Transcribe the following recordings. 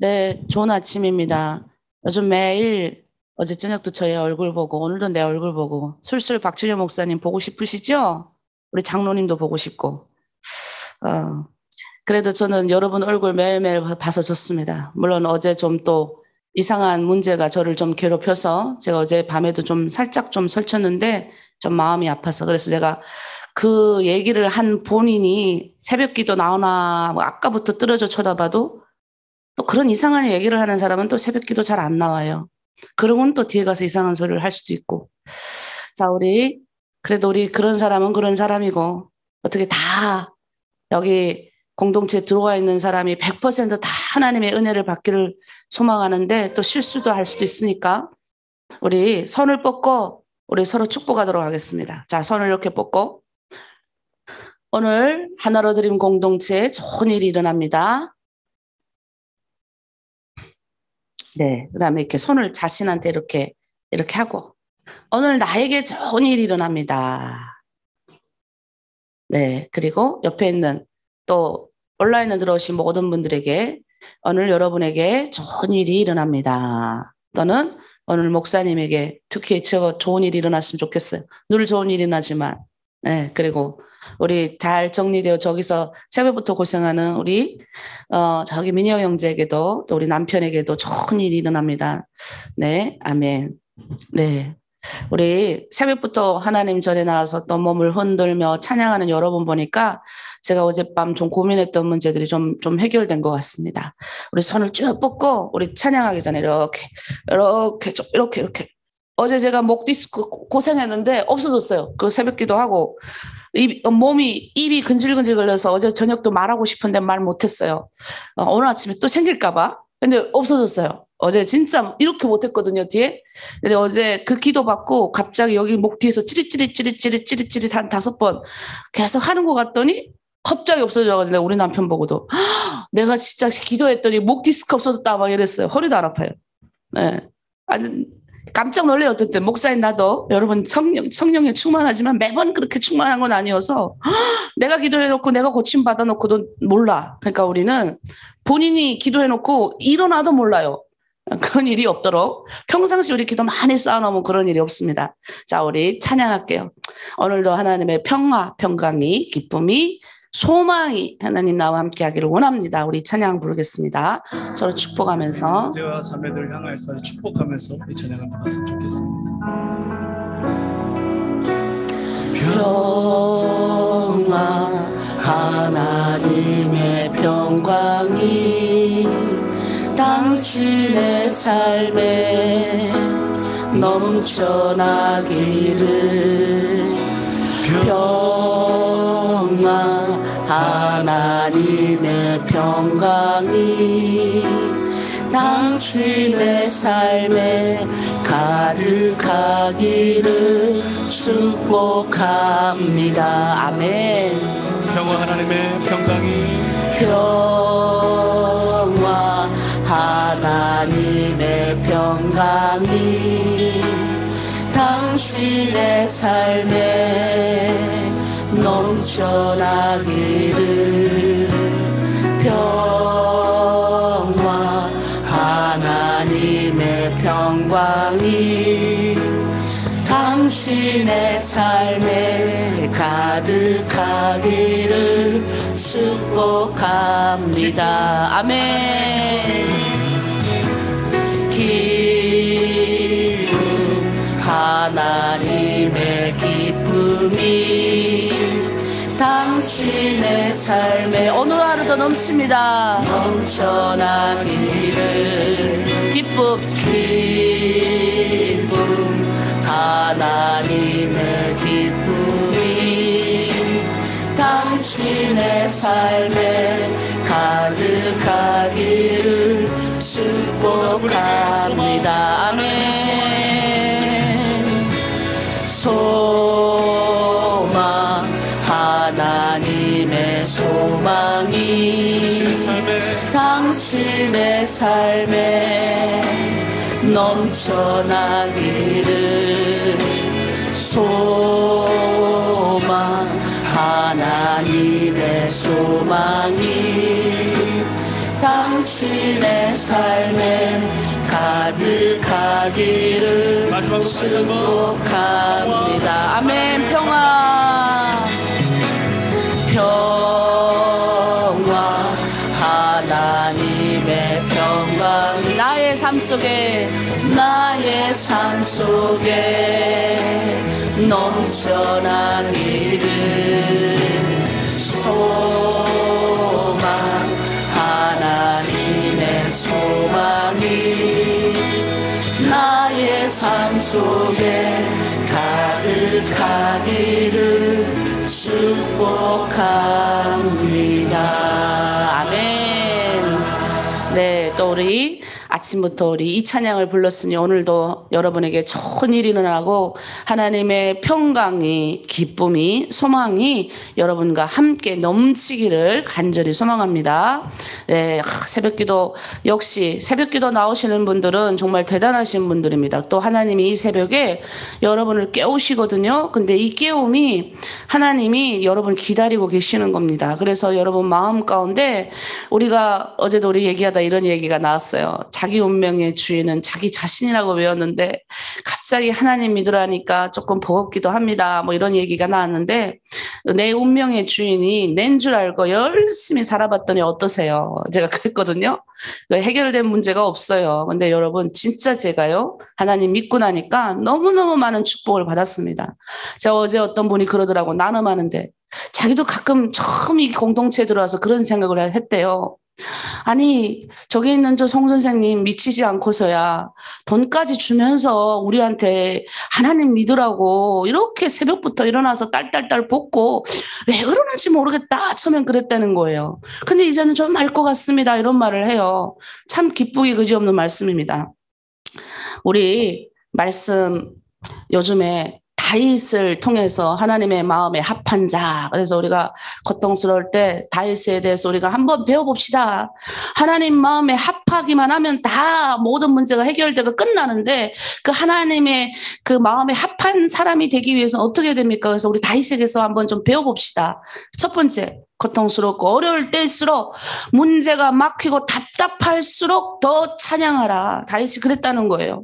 네, 좋은 아침입니다. 요즘 매일 어제 저녁도 저희 얼굴 보고 오늘도 내 얼굴 보고 술술 박준효 목사님 보고 싶으시죠? 우리 장로님도 보고 싶고. 어, 그래도 저는 여러분 얼굴 매일매일 봐서 좋습니다. 물론 어제 좀 또 이상한 문제가 저를 좀 괴롭혀서 제가 어제 밤에도 좀 살짝 좀 설쳤는데 좀 마음이 아파서 그래서 내가 그 얘기를 한 본인이 새벽 기도 나오나 뭐 아까부터 떨어져 쳐다봐도 또 그런 이상한 얘기를 하는 사람은 또 새벽기도 잘 안 나와요. 그러고는 또 뒤에 가서 이상한 소리를 할 수도 있고. 자, 그래도 우리 그런 사람은 그런 사람이고, 어떻게 다 여기 공동체에 들어와 있는 사람이 100%다 하나님의 은혜를 받기를 소망하는데 또 실수도 할 수도 있으니까 우리 손을 뻗고 우리 서로 축복하도록 하겠습니다. 자, 손을 이렇게 뻗고 오늘 하나로 드림 공동체에 좋은 일이 일어납니다. 네. 그 다음에 이렇게 손을 자신한테 이렇게 하고, 오늘 나에게 좋은 일이 일어납니다. 네. 그리고 옆에 있는 또 온라인에 들어오신 모든 분들에게 오늘 여러분에게 좋은 일이 일어납니다. 또는 오늘 목사님에게 특히 좋은 일이 일어났으면 좋겠어요. 늘 좋은 일이 나지만. 네. 그리고 우리 잘 정리되어 저기서 새벽부터 고생하는 우리 저기 민영 형제에게도 또 우리 남편에게도 좋은 일이 일어납니다. 네, 아멘. 네, 우리 새벽부터 하나님 전에 나와서 또 몸을 흔들며 찬양하는 여러분 보니까 제가 어젯밤 좀 고민했던 문제들이 좀 해결된 것 같습니다. 우리 손을 쭉 뻗고 우리 찬양하기 전에 이렇게 어제 제가 목 디스크 고생했는데 없어졌어요. 그 새벽기도 하고 입이 근질근질 걸려서 어제 저녁도 말하고 싶은데 말 못했어요. 오늘 아침에 또 생길까봐. 근데 없어졌어요. 어제 진짜 이렇게 못했거든요, 뒤에. 근데 어제 그 기도 받고 갑자기 여기 목 뒤에서 찌릿찌릿 한 5번 계속 하는 것 같더니 갑자기 없어져가지고 우리 남편 보고도 내가 진짜 기도했더니 목 디스크 없어졌다 막 이랬어요. 허리도 안 아파요. 네. 아니, 깜짝 놀래요. 어떨 때 목사님 나도 여러분 성령에 충만하지만 매번 그렇게 충만한 건 아니어서 내가 기도해놓고 내가 고침 받아놓고도 몰라. 그러니까 우리는 본인이 기도해놓고 일어나도 몰라요. 그런 일이 없도록 평상시 우리 기도 많이 쌓아놓으면 그런 일이 없습니다. 자, 우리 찬양할게요. 오늘도 하나님의 평화, 평강이, 기쁨이, 소망이 하나님 나와 함께 하기를 원합니다. 우리 찬양 부르겠습니다. 서로 축복하면서 형제와 자매들 향해서 축복하면서 이 찬양을 불렀으면 좋겠습니다. 평화 하나님의 평강이 당신의 삶에 넘쳐나기를 평화 하나님의 평강이 당신의 삶에 가득하기를 축복합니다. 아멘. 평화 하나님의 평강이 평화 하나님의 평강이 당신의 삶에 넘쳐나기를 평화 하나님의 평강이 당신의 삶에 가득하기를 축복합니다. 아멘. 기쁨 하나님의 기쁨이 당신의 삶에 어느 하루도 넘칩니다. 넘쳐나기를 기쁨 하나님의 기쁨이 당신의 삶에 가득하기를 축복합니다. 아멘. 소망 하나님의 소망이 당신의 삶에 넘쳐나기를 소망 하나님의 소망이 당신의 삶에 가득하기를 축복합니다. 아멘. 평화 하나님의 평강이 나의 삶 속에 넘쳐나기를 소망 하나님의 소망이 나의 삶 속에 가득하기를 축복합니다. 아멘. 네, 또 우리 아침부터 우리 이 찬양을 불렀으니 오늘도 여러분에게 좋은 일이 일어나고 하나님의 평강이, 기쁨이, 소망이 여러분과 함께 넘치기를 간절히 소망합니다. 네, 새벽기도 역시 새벽기도 나오시는 분들은 정말 대단하신 분들입니다. 또 하나님이 이 새벽에 여러분을 깨우시거든요. 근데 이 깨움이 하나님이 여러분을 기다리고 계시는 겁니다. 그래서 여러분 마음 가운데 우리가 어제도 우리 얘기하다 이런 얘기가 나왔어요. 자기 운명의 주인은 자기 자신이라고 외웠는데 갑자기 하나님 믿으라니까 조금 버겁기도 합니다. 뭐 이런 얘기가 나왔는데 내 운명의 주인이 낸 줄 알고 열심히 살아봤더니 어떠세요? 제가 그랬거든요. 해결된 문제가 없어요. 근데 여러분 진짜 제가요 하나님 믿고 나니까 너무너무 많은 축복을 받았습니다. 제가 어제 어떤 분이 그러더라고. 나눔하는데 자기도 가끔 처음 이 공동체에 들어와서 그런 생각을 했대요. 아니 저기 있는 저 송 선생님 미치지 않고서야 돈까지 주면서 우리한테 하나님 믿으라고 이렇게 새벽부터 일어나서 딸딸딸 볶고 왜 그러는지 모르겠다 처음엔 그랬다는 거예요. 근데 이제는 좀 알 것 같습니다 이런 말을 해요. 참 기쁘기 그지없는 말씀입니다. 우리 말씀 요즘에 다윗을 통해서 하나님의 마음에 합한 자. 그래서 우리가 고통스러울 때 다윗에 대해서 우리가 한번 배워봅시다. 하나님 마음에 합하기만 하면 다 모든 문제가 해결되고 끝나는데 그 하나님의 그 마음에 합한 사람이 되기 위해서 어떻게 됩니까? 그래서 우리 다윗에게서 한번 좀 배워봅시다. 첫 번째, 고통스럽고 어려울 때일수록 문제가 막히고 답답할수록 더 찬양하라. 다윗이 그랬다는 거예요.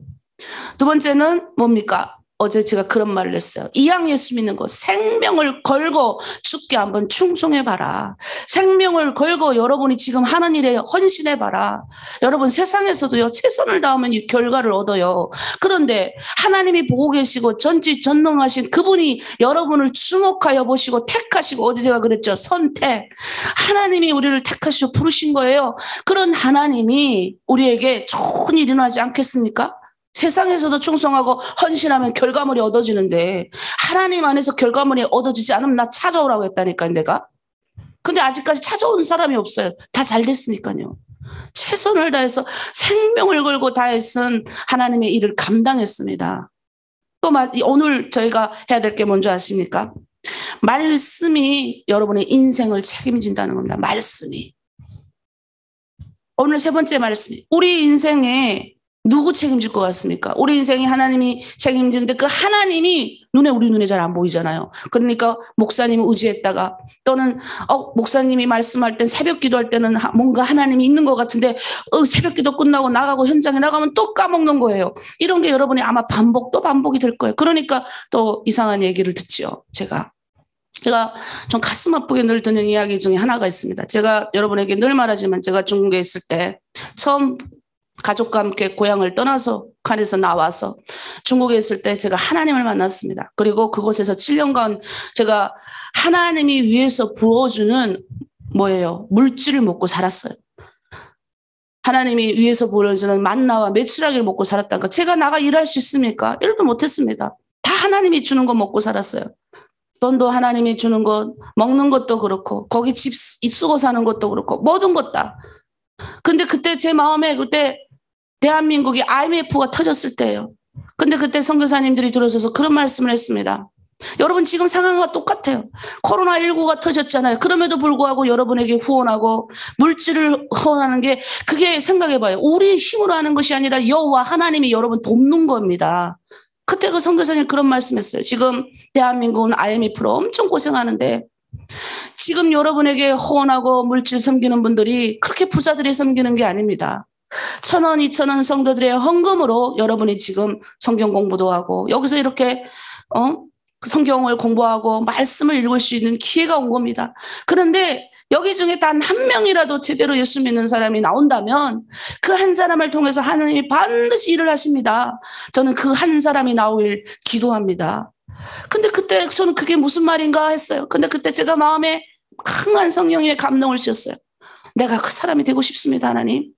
두 번째는 뭡니까? 어제 제가 그런 말을 했어요. 이왕 예수 믿는 거 생명을 걸고 죽게 한번 충성해봐라. 생명을 걸고 여러분이 지금 하는 일에 헌신해봐라. 여러분 세상에서도요 최선을 다하면 이 결과를 얻어요. 그런데 하나님이 보고 계시고 전지전능하신 그분이 여러분을 주목하여 보시고 택하시고 어제 제가 그랬죠. 선택. 하나님이 우리를 택하시고 부르신 거예요. 그런 하나님이 우리에게 좋은 일이 일어나지 않겠습니까? 세상에서도 충성하고 헌신하면 결과물이 얻어지는데 하나님 안에서 결과물이 얻어지지 않으면 나 찾아오라고 했다니까요 내가. 근데 아직까지 찾아온 사람이 없어요. 다 잘 됐으니까요. 최선을 다해서 생명을 걸고 다했은 하나님의 일을 감당했습니다. 또 오늘 저희가 해야 될 게 뭔지 아십니까? 말씀이 여러분의 인생을 책임진다는 겁니다. 말씀이. 오늘 세 번째 말씀이 우리 인생에 누구 책임질 것 같습니까? 우리 인생이 하나님이 책임지는데 그 하나님이 우리 눈에 잘 안 보이잖아요. 그러니까 목사님을 의지했다가 또는 목사님이 말씀할 땐 새벽 기도할 때는 뭔가 하나님이 있는 것 같은데 새벽 기도 끝나고 나가고 현장에 나가면 또 까먹는 거예요. 이런 게 여러분이 아마 반복이 될 거예요. 그러니까 또 이상한 얘기를 듣죠. 제가 좀 가슴 아프게 늘 듣는 이야기 중에 하나가 있습니다. 제가 여러분에게 늘 말하지만 제가 중국에 있을 때 처음 가족과 함께 고향을 떠나서 북한에서 나와서 중국에 있을 때 제가 하나님을 만났습니다. 그리고 그곳에서 7년간 제가 하나님이 위에서 부어주는 물질을 먹고 살았어요. 하나님이 위에서 부어주는 만나와 메추라기를 먹고 살았다니까 제가 나가 일할 수 있습니까? 일도 못했습니다. 다 하나님이 주는 거 먹고 살았어요. 돈도 하나님이 주는 것, 먹는 것도 그렇고 거기 집 쓰고 사는 것도 그렇고 모든 것 다. 근데 그때 제 마음에 그때 대한민국이 IMF가 터졌을 때예요. 근데 그때 선교사님들이 들어서서 그런 말씀을 했습니다. 여러분 지금 상황과 똑같아요. 코로나19가 터졌잖아요. 그럼에도 불구하고 여러분에게 후원하고 물질을 후원하는 게 그게 생각해봐요. 우리 힘으로 하는 것이 아니라 여호와 하나님이 여러분 돕는 겁니다. 그때 그 선교사님 그런 말씀했어요. 지금 대한민국은 IMF로 엄청 고생하는데 지금 여러분에게 후원하고 물질 섬기는 분들이 그렇게 부자들이 섬기는 게 아닙니다. 1,000원, 2,000원 성도들의 헌금으로 여러분이 지금 성경 공부도 하고 여기서 이렇게 성경을 공부하고 말씀을 읽을 수 있는 기회가 온 겁니다. 그런데 여기 중에 단 한 명이라도 제대로 예수 믿는 사람이 나온다면 그 한 사람을 통해서 하나님이 반드시 일을 하십니다. 저는 그 한 사람이 나오길 기도합니다. 근데 그때 저는 그게 무슨 말인가 했어요. 근데 그때 제가 마음에 강한 성령의 감동을 주셨어요. 내가 그 사람이 되고 싶습니다, 하나님.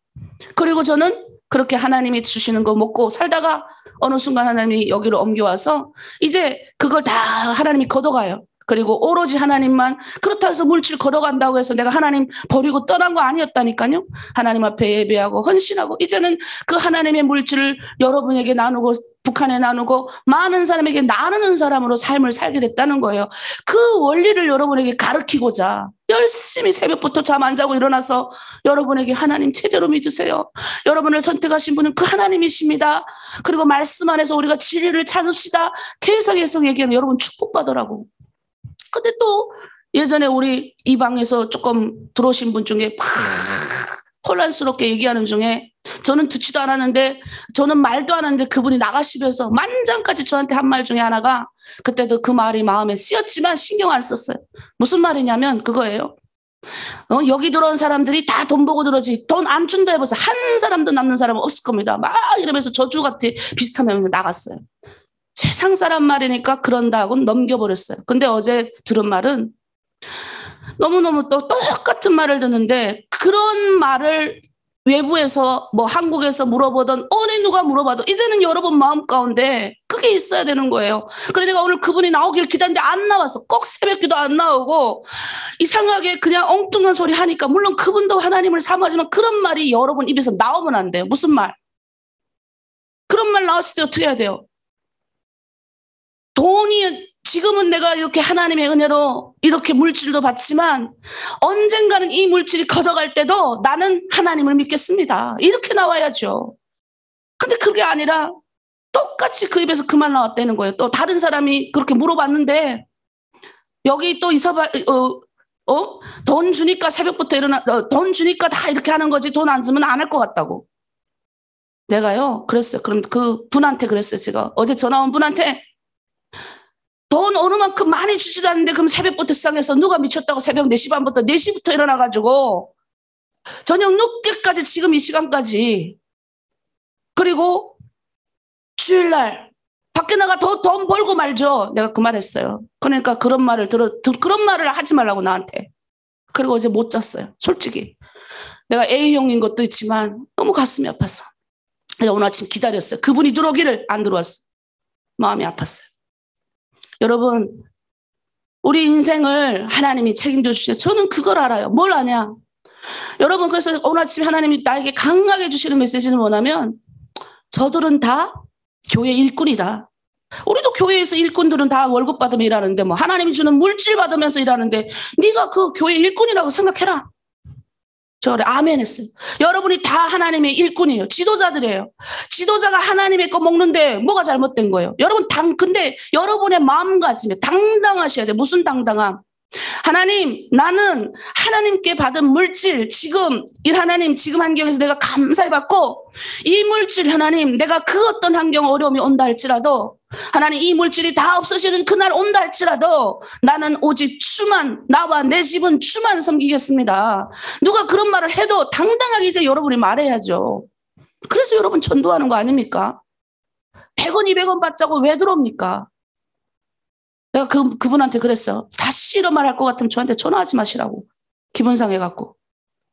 그리고 저는 그렇게 하나님이 주시는 거 먹고 살다가 어느 순간 하나님이 여기로 옮겨와서 이제 그걸 다 하나님이 걷어가요. 그리고 오로지 하나님만, 그렇다고 해서 물질 걸어간다고 해서 내가 하나님 버리고 떠난 거 아니었다니까요. 하나님 앞에 예배하고 헌신하고 이제는 그 하나님의 물질을 여러분에게 나누고 북한에 나누고 많은 사람에게 나누는 사람으로 삶을 살게 됐다는 거예요. 그 원리를 여러분에게 가르치고자 열심히 새벽부터 잠 안 자고 일어나서 여러분에게 하나님 제대로 믿으세요. 여러분을 선택하신 분은 그 하나님이십니다. 그리고 말씀 안에서 우리가 진리를 찾읍시다. 계속 얘기하면 여러분 축복받으라고. 근데 또 예전에 우리 이 방에서 조금 들어오신 분 중에 막 혼란스럽게 얘기하는 중에 저는 듣지도 않았는데 저는 말도 안 하는데 그분이 나가시면서 만장까지 저한테 한 말 중에 하나가 그때도 그 말이 마음에 쓰였지만 신경 안 썼어요. 무슨 말이냐면 그거예요. 여기 들어온 사람들이 다 돈 보고 들어오지 돈 안 준다 해봐서 한 사람도 남는 사람은 없을 겁니다. 막 이러면서 저주 같아 비슷하면서 나갔어요. 세상 사람 말이니까 그런다 하고 넘겨버렸어요. 근데 어제 들은 말은 너무너무 또 똑같은 말을 듣는데 그런 말을 외부에서 뭐 한국에서 물어보던 어느 누가 물어봐도 이제는 여러분 마음 가운데 그게 있어야 되는 거예요. 그래서 내가 오늘 그분이 나오길 기다렸는데 안 나와서 꼭 새벽기도 안 나오고 이상하게 그냥 엉뚱한 소리 하니까 물론 그분도 하나님을 사모하지만 그런 말이 여러분 입에서 나오면 안 돼요. 무슨 말? 그런 말 나왔을 때 어떻게 해야 돼요? 돈이 지금은 내가 이렇게 하나님의 은혜로 이렇게 물질도 받지만 언젠가는 이 물질이 걷어갈 때도 나는 하나님을 믿겠습니다. 이렇게 나와야죠. 근데 그게 아니라 똑같이 그 입에서 그 말 나왔다는 거예요. 또 다른 사람이 그렇게 물어봤는데 여기 또 돈 주니까 새벽부터 일어나 돈 주니까 다 이렇게 하는 거지 돈 안 주면 안 할 것 같다고. 내가요 그랬어요. 그럼 그 분한테 그랬어요. 제가 어제 전화 온 분한테 돈 어느 만큼 많이 주지도 않는데 그럼 새벽부터 시작해서 누가 미쳤다고 새벽 4시 반부터 4시부터 일어나가지고 저녁 늦게까지 지금 이 시간까지 그리고 주일날 밖에 나가 더 돈 벌고 말죠. 내가 그 말 했어요. 그러니까 그런 말을 그런 말을 하지 말라고 나한테. 그리고 어제 못 잤어요. 솔직히. 내가 A형인 것도 있지만 너무 가슴이 아파서. 그래서 오늘 아침 기다렸어요. 그분이 들어오기를 안 들어왔어요. 마음이 아팠어요. 여러분 우리 인생을 하나님이 책임져 주시죠. 저는 그걸 알아요. 뭘 아냐? 여러분 그래서 오늘 아침에 하나님이 나에게 강하게 주시는 메시지는 뭐냐면 저들은 다 교회 일꾼이다. 우리도 교회에서 일꾼들은 다 월급 받으며 일하는데 뭐 하나님이 주는 물질 받으면서 일하는데 네가 그 교회 일꾼이라고 생각해라. 저 그래 아멘 했어요. 여러분이 다 하나님의 일꾼이에요. 지도자들이에요. 지도자가 하나님의 거 먹는데 뭐가 잘못된 거예요? 여러분 근데 여러분의 마음가짐에 당당하셔야 돼요. 무슨 당당함? 하나님 나는 하나님께 받은 물질 지금 하나님 지금 환경에서 내가 감사히 받고 이 물질 하나님 내가 그 어떤 환경 어려움이 온다 할지라도 하나님 이 물질이 다 없어지는 그날 온다 할지라도 나는 오직 주만 나와 내 집은 주만 섬기겠습니다. 누가 그런 말을 해도 당당하게 이제 여러분이 말해야죠. 그래서 여러분 전도하는 거 아닙니까? 100원 200원 받자고 왜 들어옵니까? 내가 그분한테 그랬어. 다시 이런 말 할 것 같으면 저한테 전화하지 마시라고. 기분 상해갖고.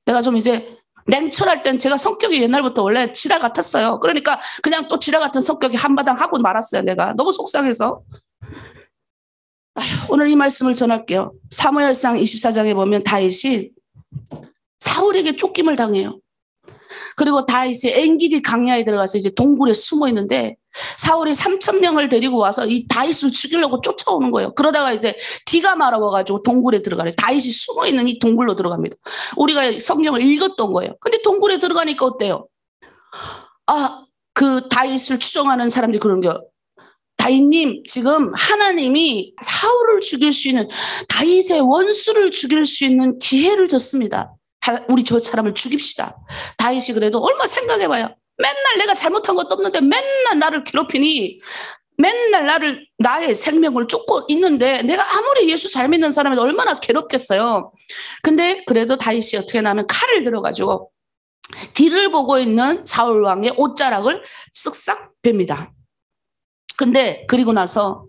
내가 좀 이제 냉철할 땐 제가 성격이 옛날부터 원래 지랄 같았어요. 그러니까 그냥 또 지랄 같은 성격이 한바탕 하고 말았어요. 내가 너무 속상해서. 오늘 이 말씀을 전할게요. 사무엘상 24장에 보면 다윗이 사울에게 쫓김을 당해요. 그리고 다윗이 엔기디 강야에 들어가서 이제 동굴에 숨어 있는데 사울이 3,000명을 데리고 와서 이 다윗을 죽이려고 쫓아오는 거예요. 그러다가 이제 뒤가 말아와가지고 동굴에 들어가래. 다윗이 숨어 있는 이 동굴로 들어갑니다. 우리가 성경을 읽었던 거예요. 근데 동굴에 들어가니까 어때요? 그 다윗을 추종하는 사람들이 그런 게 다윗님, 지금 하나님이 사울을 죽일 수 있는, 다윗의 원수를 죽일 수 있는 기회를 줬습니다. 우리 저 사람을 죽입시다. 다윗이 그래도 얼마 생각해봐요. 맨날 내가 잘못한 것도 없는데 맨날 나를 괴롭히니, 맨날 나의 생명을 쫓고 있는데 내가 아무리 예수 잘 믿는 사람이 얼마나 괴롭겠어요. 근데 그래도 다윗이 어떻게 하면 칼을 들어가지고 뒤를 보고 있는 사울 왕의 옷자락을 쓱싹 뺍니다. 근데 그리고 나서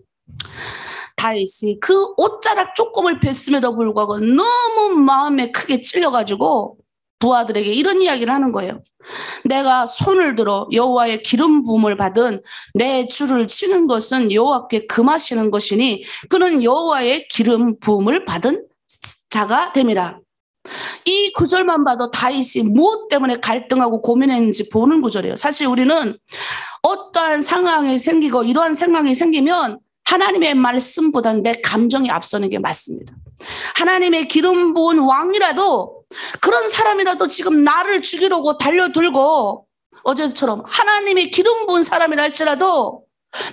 다윗이 그 옷자락 조금을 뺐음에도 불구하고 너무 마음에 크게 찔려가지고 부하들에게 이런 이야기를 하는 거예요. 내가 손을 들어 여호와의 기름 부음을 받은 내 주를 치는 것은 여호와께 금하시는 것이니 그는 여호와의 기름 부음을 받은 자가 됨이라. 이 구절만 봐도 다윗이 무엇 때문에 갈등하고 고민했는지 보는 구절이에요. 사실 우리는 어떠한 상황이 생기고 이러한 상황이 생기면 하나님의 말씀보다는 내 감정이 앞서는 게 맞습니다. 하나님의 기름 부은 왕이라도, 그런 사람이라도 지금 나를 죽이려고 달려들고, 어제처럼 하나님의 기름 부은 사람이라 할지라도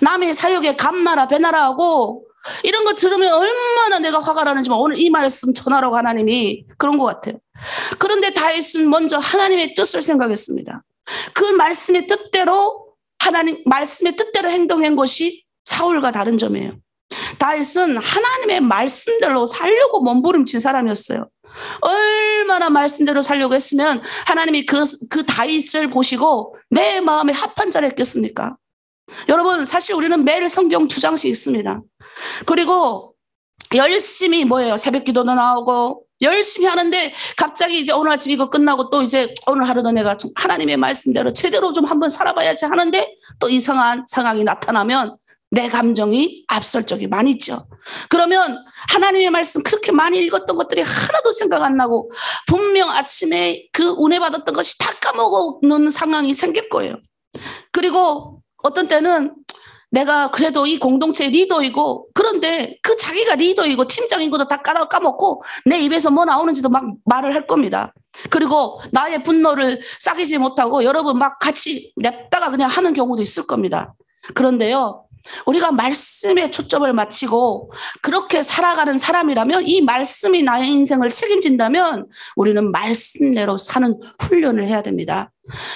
남의 사역에 감나라 배나라 하고 이런 거 들으면 얼마나 내가 화가 나는지 오늘 이 말씀 전하라고 하나님이 그런 것 같아요. 그런데 다윗은 먼저 하나님의 뜻을 생각했습니다. 그 말씀의 뜻대로, 하나님 말씀의 뜻대로 행동한 것이 사울과 다른 점이에요. 다윗은 하나님의 말씀대로 살려고 몸부림친 사람이었어요. 얼마나 말씀대로 살려고 했으면 하나님이 그 다윗을 보시고 내 마음에 합한 자를 했겠습니까? 여러분, 사실 우리는 매일 성경 2장씩 읽습니다. 그리고 열심히 새벽 기도도 나오고 열심히 하는데 갑자기 이제 오늘 아침 이거 끝나고 또 이제 오늘 하루도 내가 하나님의 말씀대로 제대로 좀 한번 살아봐야지 하는데 또 이상한 상황이 나타나면 내 감정이 앞설 적이 많이 있죠. 그러면 하나님의 말씀 그렇게 많이 읽었던 것들이 하나도 생각 안 나고 분명 아침에 그 은혜 받았던 것이 다 까먹는 상황이 생길 거예요. 그리고 어떤 때는 내가 그래도 이 공동체의 리더이고, 그런데 그 자기가 리더이고 팀장인 것도 다 까먹고 내 입에서 뭐 나오는지도 막 말을 할 겁니다. 그리고 나의 분노를 싸기지 못하고 여러분 막 같이 냅다가 그냥 하는 경우도 있을 겁니다. 그런데요, 우리가 말씀에 초점을 맞추고 그렇게 살아가는 사람이라면, 이 말씀이 나의 인생을 책임진다면 우리는 말씀대로 사는 훈련을 해야 됩니다.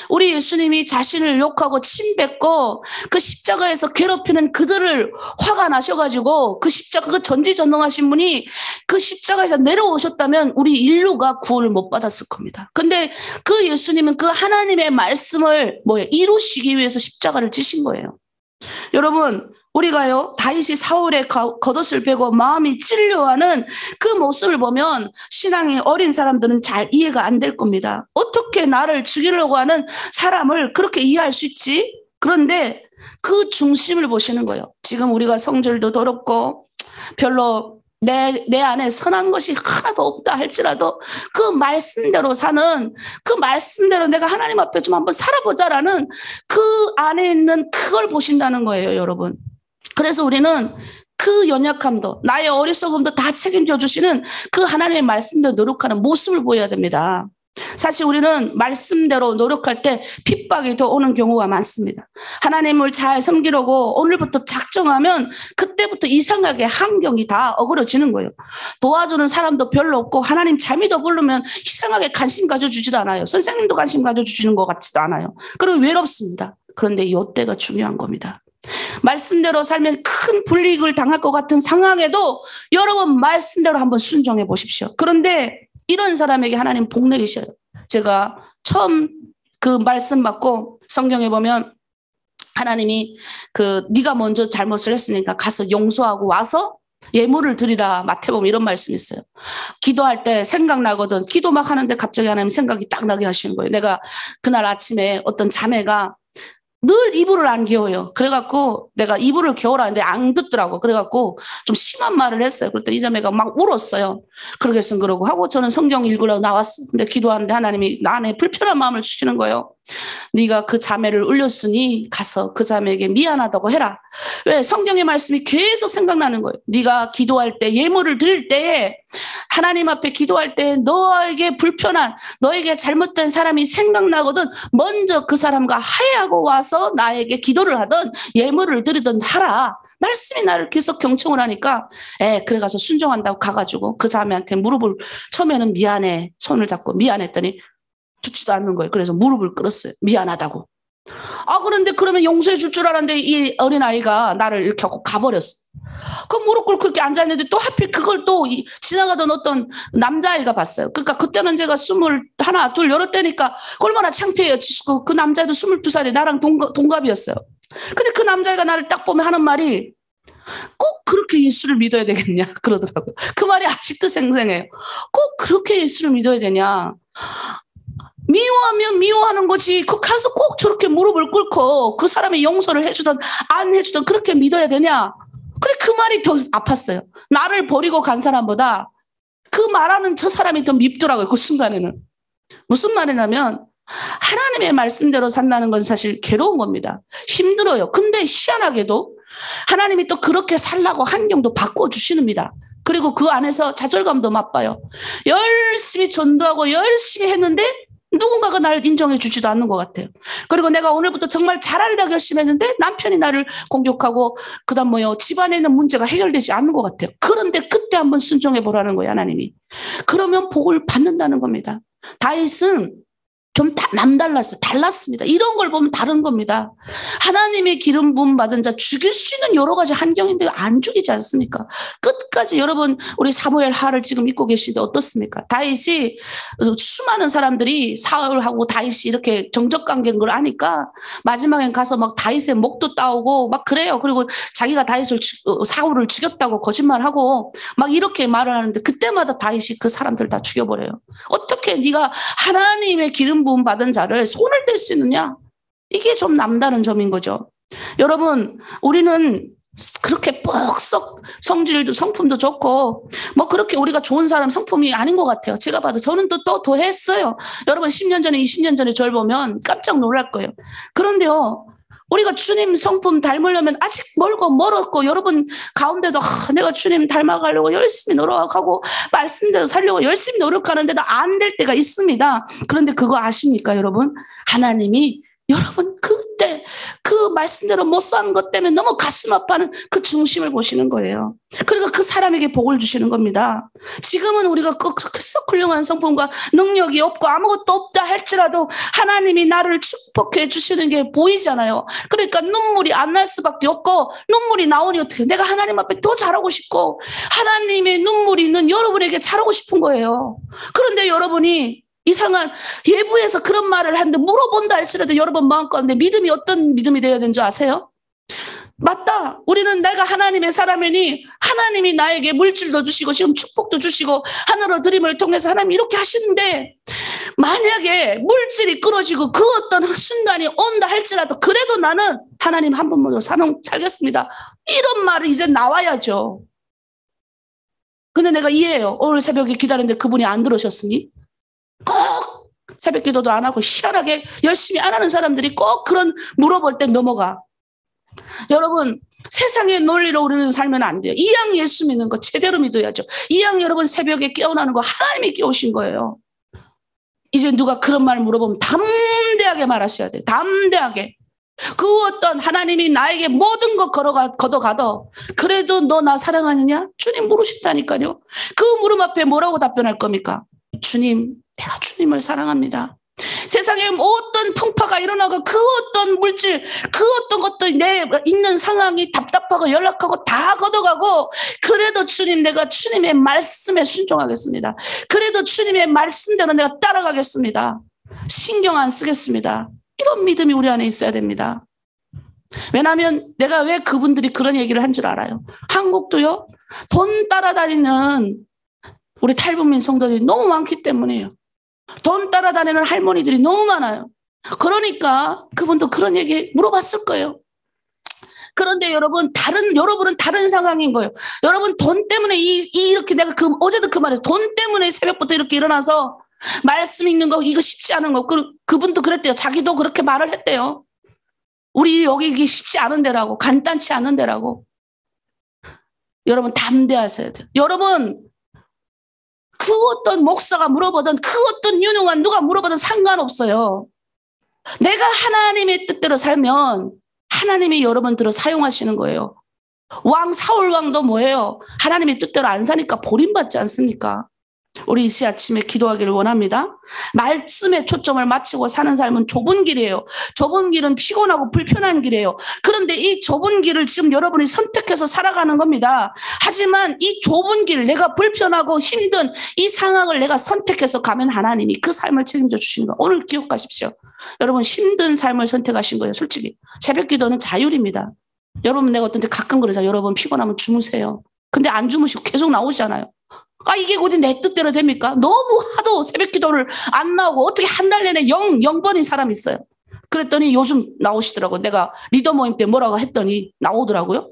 우리 예수님이 자신을 욕하고 침뱉고 그 십자가에서 괴롭히는 그들을 화가 나셔가지고 그 십자가, 그 전지전능하신 분이 그 십자가에서 내려오셨다면 우리 인류가 구원을 못 받았을 겁니다. 근데 그 예수님은 그 하나님의 말씀을 이루시기 위해서 십자가를 지신 거예요. 여러분, 우리가요, 다윗이 사울의 겉옷을 베고 마음이 찔려하는 그 모습을 보면 신앙이 어린 사람들은 잘 이해가 안 될 겁니다. 어떻게 나를 죽이려고 하는 사람을 그렇게 이해할 수 있지? 그런데 그 중심을 보시는 거예요. 지금 우리가 성질도 더럽고 별로 내 안에 선한 것이 하나도 없다 할지라도 그 말씀대로 사는, 그 말씀대로 내가 하나님 앞에 좀 한번 살아보자라는 그 안에 있는 그걸 보신다는 거예요, 여러분. 그래서 우리는 그 연약함도, 나의 어리석음도 다 책임져 주시는 그 하나님의 말씀대로 노력하는 모습을 보여야 됩니다. 사실 우리는 말씀대로 노력할 때 핍박이 더 오는 경우가 많습니다. 하나님을 잘 섬기려고 오늘부터 작정하면 그때부터 이상하게 환경이 다 어그러지는 거예요. 도와주는 사람도 별로 없고 하나님 잘 믿어 부르면 이상하게 관심 가져주지도 않아요. 선생님도 관심 가져주시는 것 같지도 않아요. 그리고 외롭습니다. 그런데 이때가 중요한 겁니다. 말씀대로 살면 큰 불이익을 당할 것 같은 상황에도 여러분 말씀대로 한번 순종해 보십시오. 그런데 이런 사람에게 하나님 복 내리셔요. 제가 처음 그 말씀 받고 성경에 보면 하나님이 네가 먼저 잘못을 했으니까 가서 용서하고 와서 예물을 드리라, 마태복음 이런 말씀이 있어요. 기도할 때 생각나거든. 기도 막 하는데 갑자기 하나님 생각이 딱 나게 하시는 거예요. 내가 그날 아침에 어떤 자매가 늘 이불을 안 개워요. 그래갖고 내가 이불을 개워라 했는데 안 듣더라고. 그래갖고 좀 심한 말을 했어요. 그랬더니 이 자매가 막 울었어요. 그러겠음 그러고 하고 저는 성경 읽으려고 나왔어. 근데 기도하는데 하나님이 나 안에 불편한 마음을 주시는 거예요. 네가 그 자매를 울렸으니 가서 그 자매에게 미안하다고 해라. 왜? 성경의 말씀이 계속 생각나는 거예요. 네가 기도할 때 예물을 드릴 때에 하나님 앞에 기도할 때 너에게 불편한, 너에게 잘못된 사람이 생각나거든 먼저 그 사람과 화해하고 와서 나에게 기도를 하든 예물을 드리든 하라. 말씀이 나를 계속 경청을 하니까 그래가지고 순종한다고 가가지고 그 자매한테 무릎을, 처음에는 미안해 손을 잡고 미안했더니 듣지도 않는 거예요. 그래서 무릎을 꿇었어요. 미안하다고. 그런데 그러면 용서해 줄 줄 알았는데 이 어린아이가 나를 이렇게 하고 가버렸어. 그 무릎 꿇고 그렇게 앉아있는데 또 하필 그걸 또 지나가던 어떤 남자아이가 봤어요. 그러니까 그때는 제가 21, 2 여러 때니까 얼마나 창피해요. 그 남자애도 22살이 나랑 동갑이었어요. 근데 그 남자애가 나를 딱 보면 하는 말이 꼭 그렇게 예수를 믿어야 되겠냐 그러더라고요. 그 말이 아직도 생생해요. 꼭 그렇게 예수를 믿어야 되냐. 미워하면 미워하는 거지. 그 가서 꼭 저렇게 무릎을 꿇고 그 사람이 용서를 해주든 안 해주든 그렇게 믿어야 되냐. 근데 그 말이 더 아팠어요. 나를 버리고 간 사람보다 그 말하는 저 사람이 더 밉더라고요. 그 순간에는. 무슨 말이냐면 하나님의 말씀대로 산다는 건 사실 괴로운 겁니다. 힘들어요. 근데 희한하게도 하나님이 또 그렇게 살라고 환경도 바꿔주시는니다. 그리고 그 안에서 좌절감도 맛봐요. 열심히 전도하고 열심히 했는데 누군가가 나를 인정해 주지도 않는 것 같아요. 그리고 내가 오늘부터 정말 잘하려고 열심히 했는데 남편이 나를 공격하고 그다음 집안에 있는 문제가 해결되지 않는 것 같아요. 그런데 그때 한번 순종해 보라는 거예요. 하나님이. 그러면 복을 받는다는 겁니다. 다윗은 좀 남달랐어요. 달랐습니다. 이런 걸 보면 다른 겁니다. 하나님의 기름 부음 받은 자 죽일 수 있는 여러 가지 환경인데 안 죽이지 않습니까? 끝까지 여러분 우리 사무엘 하를 지금 읽고 계시는데 어떻습니까? 다윗이 수많은 사람들이 사울하고 다윗이 이렇게 정적 관계인 걸 아니까 마지막엔 가서 막 다윗의 목도 따오고 막 그래요. 그리고 자기가 사울을 죽였다고 거짓말하고 막 이렇게 말을 하는데 그때마다 다윗이 그 사람들 다 죽여버려요. 어떻게 네가 하나님의 기름 부음 받은 자를 손을 댈 수 있느냐? 이게 좀 남다른 점인 거죠. 여러분, 우리는 그렇게 뻑썩 성질도 성품도 좋고 뭐 그렇게 우리가 좋은 사람 성품이 아닌 것 같아요. 제가 봐도 저는 또 더 했어요. 여러분 10년 전에 20년 전에 저를 보면 깜짝 놀랄 거예요. 그런데요. 우리가 주님 성품 닮으려면 아직 멀었고 여러분 가운데도 내가 주님 닮아가려고 열심히 노력하고 말씀대로 살려고 열심히 노력하는데도 안 될 때가 있습니다. 그런데 그거 아십니까 여러분? 하나님이 여러분 그때 그 말씀대로 못 사는 것 때문에 너무 가슴 아파하는 그 중심을 보시는 거예요. 그러니까 그 사람에게 복을 주시는 겁니다. 지금은 우리가 그렇게 썩 훌륭한 성품과 능력이 없고 아무것도 없다 할지라도 하나님이 나를 축복해 주시는 게 보이잖아요. 그러니까 눈물이 안 날 수밖에 없고 눈물이 나오니 어떻게 내가 하나님 앞에 더 잘하고 싶고 하나님의 눈물이 있는 여러분에게 잘하고 싶은 거예요. 그런데 여러분이 이상한 예부에서 그런 말을 하는데 물어본다 할지라도 여러분 마음가운데 믿음이 어떤 믿음이 되어야 되는 줄 아세요? 맞다. 우리는 내가 하나님의 사람이니 하나님이 나에게 물질도 주시고 지금 축복도 주시고 하늘로 드림을 통해서 하나님이 이렇게 하시는데 만약에 물질이 끊어지고 그 어떤 순간이 온다 할지라도 그래도 나는 하나님 한 분만으로 살겠습니다. 이런 말이 이제 나와야죠. 근데 내가 이해해요. 오늘 새벽에 기다렸는데 그분이 안 들으셨으니 꼭 새벽 기도도 안 하고 희한하게 열심히 안 하는 사람들이 꼭 그런 물어볼 때 넘어가. 여러분 세상의 논리로 우리는 살면 안 돼요. 이왕 예수 믿는 거 제대로 믿어야죠. 이왕 여러분 새벽에 깨어나는 거 하나님이 깨우신 거예요. 이제 누가 그런 말 물어보면 담대하게 말하셔야 돼요. 담대하게. 그 어떤 하나님이 나에게 모든 거 걷어가도 그래도 너 나 사랑하느냐? 주님 물으신다니까요. 그 물음 앞에 뭐라고 답변할 겁니까? 주님, 내가 주님을 사랑합니다. 세상에 어떤 풍파가 일어나고 그 어떤 물질, 그 어떤 것도 내 있는 상황이 답답하고 연락하고 다 걷어가고 그래도 주님 내가 주님의 말씀에 순종하겠습니다. 그래도 주님의 말씀대로 내가 따라가겠습니다. 신경 안 쓰겠습니다. 이런 믿음이 우리 안에 있어야 됩니다. 왜냐하면 내가 왜 그분들이 그런 얘기를 한 줄 알아요. 한국도요. 돈 따라다니는 우리 탈북민 성도들이 너무 많기 때문이에요. 돈 따라다니는 할머니들이 너무 많아요. 그러니까 그분도 그런 얘기 물어봤을 거예요. 그런데 여러분은 다른 상황인 거예요. 여러분 돈 때문에 이렇게 내가 어제도 그 말이에요. 돈 때문에 새벽부터 이렇게 일어나서 말씀 읽는 거 이거 쉽지 않은 거. 그분도 그랬대요. 자기도 그렇게 말을 했대요. 우리 여기 이게 쉽지 않은 데라고 간단치 않은 데라고. 여러분 담대하셔야 돼요. 여러분 그 어떤 목사가 물어보든 그 어떤 유능한 누가 물어보든 상관없어요. 내가 하나님의 뜻대로 살면 하나님이 여러분들을 사용하시는 거예요. 왕 사울 왕도 뭐예요? 하나님의 뜻대로 안 사니까 버림받지 않습니까? 우리 이 아침에 기도하기를 원합니다. 말씀에 초점을 맞추고 사는 삶은 좁은 길이에요. 좁은 길은 피곤하고 불편한 길이에요. 그런데 이 좁은 길을 지금 여러분이 선택해서 살아가는 겁니다. 하지만 이 좁은 길, 내가 불편하고 힘든 이 상황을 내가 선택해서 가면 하나님이 그 삶을 책임져 주시는 거예요. 오늘 기억하십시오. 여러분 힘든 삶을 선택하신 거예요. 솔직히 새벽 기도는 자율입니다. 여러분 내가 어떤 때 가끔 그러잖아요. 여러분 피곤하면 주무세요. 근데 안 주무시고 계속 나오시잖아요. 이게 어디 내 뜻대로 됩니까? 너무 하도 새벽 기도를 안 나오고 어떻게 한 달 내내 0번인 사람이 있어요. 그랬더니 요즘 나오시더라고요. 내가 리더 모임 때 뭐라고 했더니 나오더라고요.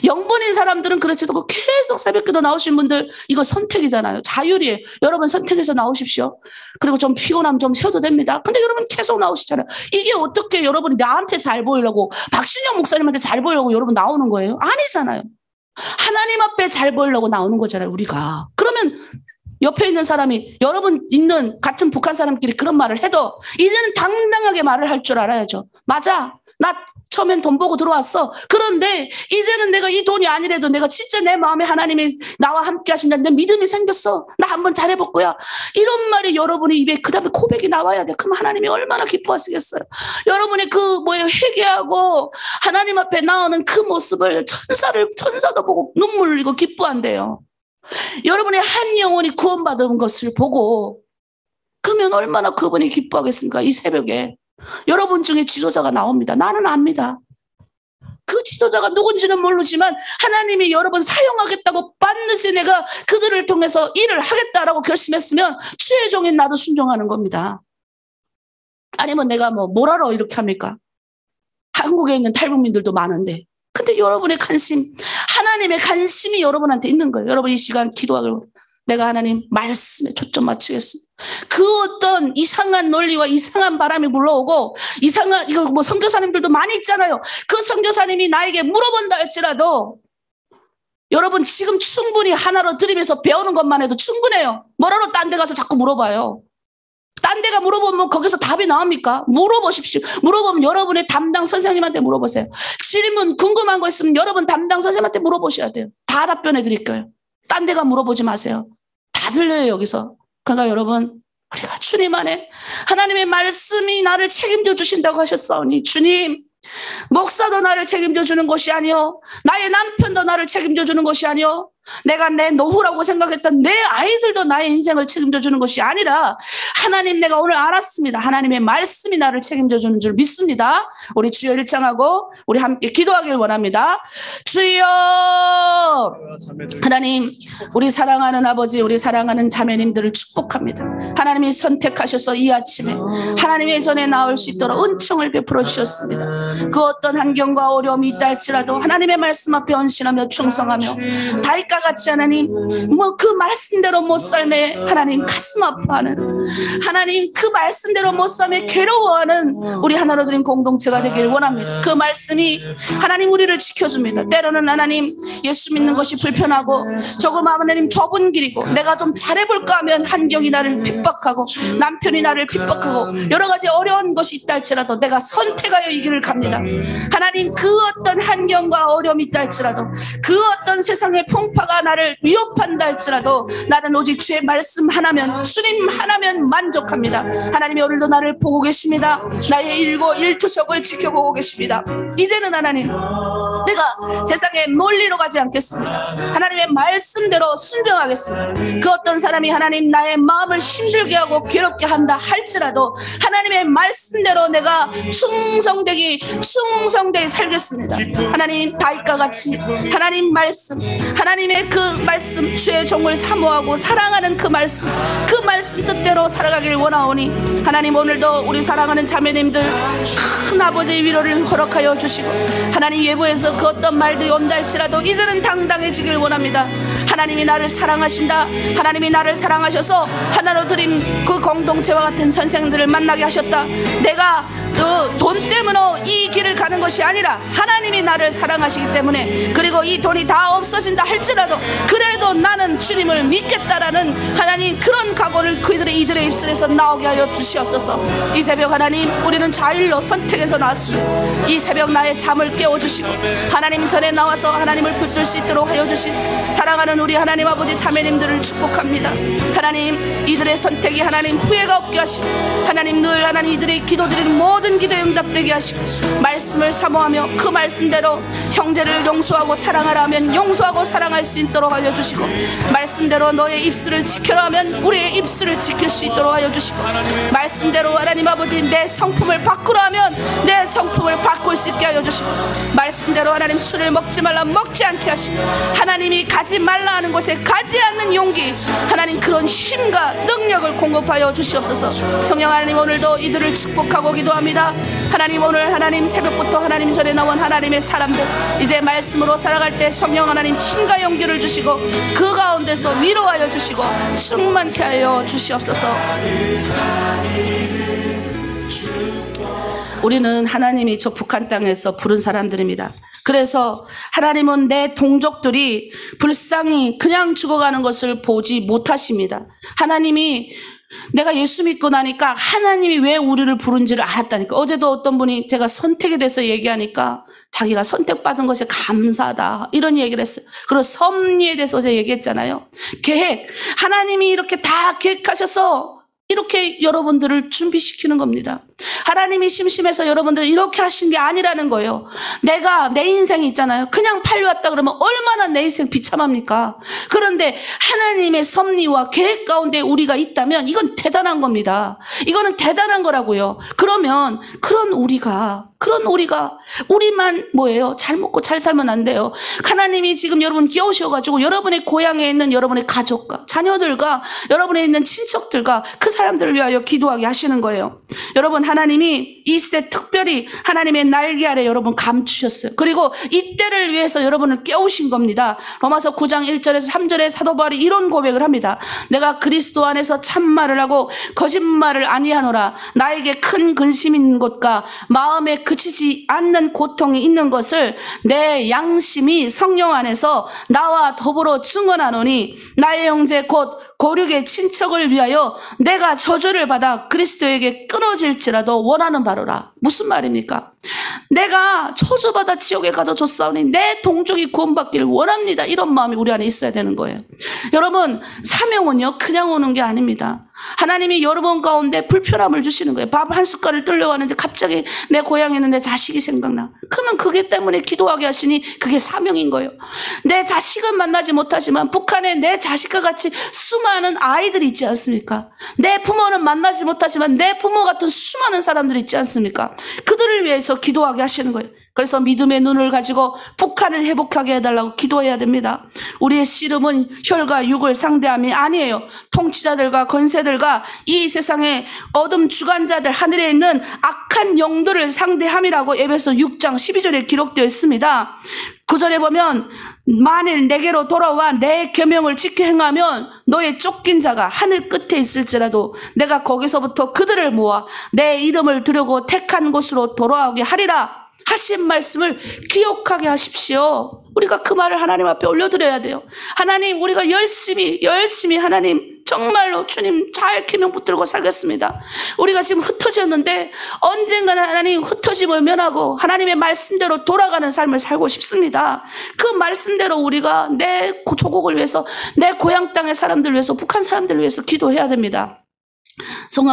0번인 사람들은 그렇지도 않고 계속 새벽 기도 나오신 분들 이거 선택이잖아요. 자율이에요. 여러분 선택해서 나오십시오. 그리고 좀 피곤하면 좀 쉬어도 됩니다. 근데 여러분 계속 나오시잖아요. 이게 어떻게 여러분이 나한테 잘 보이려고 박신영 목사님한테 잘 보이려고 여러분 나오는 거예요? 아니잖아요. 하나님 앞에 잘 보이려고 나오는 거잖아요, 우리가. 그러면 옆에 있는 사람이 여러분 있는 같은 북한 사람끼리 그런 말을 해도 이제는 당당하게 말을 할 줄 알아야죠. 맞아. 나 처음엔 돈 보고 들어왔어. 그런데 이제는 내가 이 돈이 아니래도 내가 진짜 내 마음에 하나님이 나와 함께 하신다는 믿음이 생겼어. 나 한번 잘해볼 거야. 이런 말이 여러분의 입에 그 다음에 고백이 나와야 돼. 그럼 하나님이 얼마나 기뻐하시겠어요. 여러분이 회개하고 하나님 앞에 나오는 그 모습을 천사도 보고 눈물 흘리고 기뻐한대요. 여러분의 한 영혼이 구원받은 것을 보고 그러면 얼마나 그분이 기뻐하겠습니까? 이 새벽에 여러분 중에 지도자가 나옵니다. 나는 압니다. 그 지도자가 누군지는 모르지만 하나님이 여러분 사용하겠다고 반드시 내가 그들을 통해서 일을 하겠다라고 결심했으면 주의 종인 나도 순종하는 겁니다. 아니면 내가 뭘 알아 이렇게 합니까? 한국에 있는 탈북민들도 많은데 근데 여러분의 관심, 하나님의 관심이 여러분한테 있는 거예요. 여러분 이 시간 기도하고 내가 하나님 말씀에 초점 맞추겠습니다. 그 어떤 이상한 논리와 이상한 바람이 불러오고 이거 선교사님들도 많이 있잖아요. 그 선교사님이 나에게 물어본다 할지라도 여러분 지금 충분히 하나로 들으면서 배우는 것만 해도 충분해요. 뭐라로 딴 데 가서 자꾸 물어봐요. 딴 데가 물어보면 거기서 답이 나옵니까? 물어보십시오. 물어보면 여러분의 담당 선생님한테 물어보세요. 질문 궁금한 거 있으면 여러분 담당 선생님한테 물어보셔야 돼요. 다 답변해 드릴 거예요. 딴 데가 물어보지 마세요. 다 들려요 여기서. 그러니까 여러분 우리가 주님 안에 하나님의 말씀이 나를 책임져 주신다고 하셨사오니 주님 목사도 나를 책임져 주는 것이 아니요 나의 남편도 나를 책임져 주는 것이 아니요 내가 내 노후라고 생각했던 내 아이들도 나의 인생을 책임져 주는 것이 아니라 하나님 내가 오늘 알았습니다. 하나님의 말씀이 나를 책임져 주는 줄 믿습니다. 우리 주여 일창하고 우리 함께 기도하길 원합니다. 주여 하나님 우리 사랑하는 아버지 우리 사랑하는 자매님들을 축복합니다. 하나님이 선택하셔서 이 아침에 하나님의 전에 나올 수 있도록 은총을 베풀어 주셨습니다. 그 어떤 환경과 어려움이 있다 할지라도 하나님의 말씀 앞에 헌신하며 충성하며 다윗과 같이 하나님 그 말씀대로 못 삶에 하나님 가슴 아파하는 하나님 그 말씀대로 못 삶에 괴로워하는 우리 하나로 드린 공동체가 되길 원합니다. 그 말씀이 하나님 우리를 지켜줍니다. 때로는 하나님 예수 믿는 것이 불편하고 조금 하나님 좁은 길이고 내가 좀 잘해볼까 하면 환경이 나를 핍박하고 남편이 나를 핍박하고 여러 가지 어려운 것이 있다 할지라도 내가 선택하여 이 길을 갑니다. 하나님 그 어떤 환경과 어려움이 있다 할지라도 그 어떤 세상의 풍파가 나를 위협한다 할지라도 나는 오직 주의 말씀 하나면 주님 하나면 만족합니다. 하나님이 오늘도 나를 보고 계십니다. 나의 일투석을 지켜보고 계십니다. 이제는 하나님 내가 세상의 논리로 가지 않겠습니다. 하나님의 말씀대로 순종하겠습니다. 그 어떤 사람이 하나님 나의 마음을 힘들게 하고 괴롭게 한다 할지라도 하나님의 말씀대로 내가 충성되게 살겠습니다. 하나님 다윗과 같이 하나님 말씀 하나님의 그 말씀 주의 종을 사모하고 사랑하는 그 말씀 뜻대로 살아가길 원하오니 하나님 오늘도 우리 사랑하는 자매님들 큰 아버지의 위로를 허락하여 주시고 하나님 예보에서 그 어떤 말들이 온다 할지라도 이제는 당당해지길 원합니다. 하나님이 나를 사랑하신다. 하나님이 나를 사랑하셔서 하나로 드린 그 공동체와 같은 선생들을 만나게 하셨다. 내가 그 돈 때문에 이 길을 가는 것이 아니라 하나님이 나를 사랑하시기 때문에, 그리고 이 돈이 다 없어진다 할지라도 그래도 나는 주님을 믿겠다라는 하나님 그런 각오를 이들의 입술에서 나오게 하여 주시옵소서. 이 새벽 하나님, 우리는 자율로 선택해서 나왔습니다. 이 새벽 나의 잠을 깨워주시고 하나님 전에 나와서 하나님을 붙들 수 있도록 하여 주신 사랑하는 우리 하나님 아버지 자매님들을 축복합니다. 하나님, 이들의 선택이 하나님 후회가 없게 하시고 하나님 늘 하나님 이들의 기도드리는 모든 기도에 응답되게 하시고 말씀을 사모하며 그 말씀대로 형제를 용서하고 사랑하라 하면 용서하고 사랑할 수 있도록 하여 주시고, 말씀대로 너의 입술을 지켜라 하면 우리의 입술을 지킬 수 있도록 하여 주시고, 말씀대로 하나님 아버지 내 성품을 바꾸라 하면 내 성품을 바꿀 수 있게 하여 주시고, 말씀대로 하나님 술을 먹지 말라 먹지 않게 하시고 하나님이 가지 말라 하는 곳에 가지 않는 용기, 하나님 그런 힘과 능력을 공급하여 주시옵소서. 성령 하나님, 오늘도 이들을 축복하고 기도합니다. 하나님, 오늘 하나님 새벽부터 하나님 전에 나온 하나님의 사람들 이제 말씀으로 살아갈 때 성령 하나님 힘과 용기를 주시고 그 가운데서 위로하여 주시고 충만케 하여 주시옵소서. 우리는 하나님이 저 북한 땅에서 부른 사람들입니다. 그래서 하나님은 내 동족들이 불쌍히 그냥 죽어가는 것을 보지 못하십니다. 하나님이 내가 예수 믿고 나니까 하나님이 왜 우리를 부른지를 알았다니까. 어제도 어떤 분이 제가 선택에 대해서 얘기하니까 자기가 선택받은 것에 감사하다 이런 얘기를 했어요. 그리고 섭리에 대해서 어제 얘기했잖아요. 계획, 하나님이 이렇게 다 계획하셔서 이렇게 여러분들을 준비시키는 겁니다. 하나님이 심심해서 여러분들 이렇게 하신 게 아니라는 거예요. 내가 내 인생이 있잖아요. 그냥 팔려왔다 그러면 얼마나 내 인생 비참합니까? 그런데 하나님의 섭리와 계획 가운데 우리가 있다면 이건 대단한 겁니다. 이거는 대단한 거라고요. 그러면 그런 우리가 우리만 뭐예요? 잘 먹고 잘 살면 안 돼요. 하나님이 지금 여러분 끼우셔가지고 여러분의 고향에 있는 여러분의 가족과 자녀들과 여러분에 있는 친척들과 그 사람들을 위하여 기도하게 하시는 거예요. 여러분, 하나님이 이 시대 특별히 하나님의 날개 아래 여러분 감추셨어요. 그리고 이때를 위해서 여러분을 깨우신 겁니다. 로마서 9장 1절에서 3절에 사도 바울이 이런 고백을 합니다. 내가 그리스도 안에서 참말을 하고 거짓말을 아니하노라. 나에게 큰 근심 있는 것과 마음에 그치지 않는 고통이 있는 것을 내 양심이 성령 안에서 나와 더불어 증언하노니 나의 형제 곧 고륙의 친척을 위하여 내가 저주를 받아 그리스도에게 끊어질지라도 원하는 바로라. 무슨 말입니까? 내가 저주받아 지옥에 가도 좋사오니 내 동족이 구원받기를 원합니다. 이런 마음이 우리 안에 있어야 되는 거예요. 여러분, 사명은요 그냥 오는 게 아닙니다. 하나님이 여러분 가운데 불편함을 주시는 거예요. 밥 한 숟갈을 뜨려고 하는데 갑자기 내 고향에 있는 내 자식이 생각나. 그러면 그게 때문에 기도하게 하시니 그게 사명인 거예요. 내 자식은 만나지 못하지만 북한에 내 자식과 같이 수많은 아이들이 있지 않습니까? 내 부모는 만나지 못하지만 내 부모 같은 수많은 사람들이 있지 않습니까? 그들을 위해서 기도하게 하시는 거예요. 그래서 믿음의 눈을 가지고 북한을 회복하게 해달라고 기도해야 됩니다. 우리의 씨름은 혈과 육을 상대함이 아니에요. 통치자들과 권세들과 이 세상의 어둠 주관자들, 하늘에 있는 악한 영들을 상대함이라고 에베소 6장 12절에 기록되어 있습니다. 9절에 보면 만일 내게로 돌아와 내 계명을 지켜 행하면 너의 쫓긴 자가 하늘 끝에 있을지라도 내가 거기서부터 그들을 모아 내 이름을 두려고 택한 곳으로 돌아오게 하리라 하신 말씀을 기억하게 하십시오. 우리가 그 말을 하나님 앞에 올려드려야 돼요. 하나님, 우리가 열심히 하나님 정말로 주님 잘 계명 붙들고 살겠습니다. 우리가 지금 흩어졌는데 언젠가는 하나님 흩어짐을 면하고 하나님의 말씀대로 돌아가는 삶을 살고 싶습니다. 그 말씀대로 우리가 내 조국을 위해서, 내 고향 땅의 사람들 위해서, 북한 사람들 위해서 기도해야 됩니다.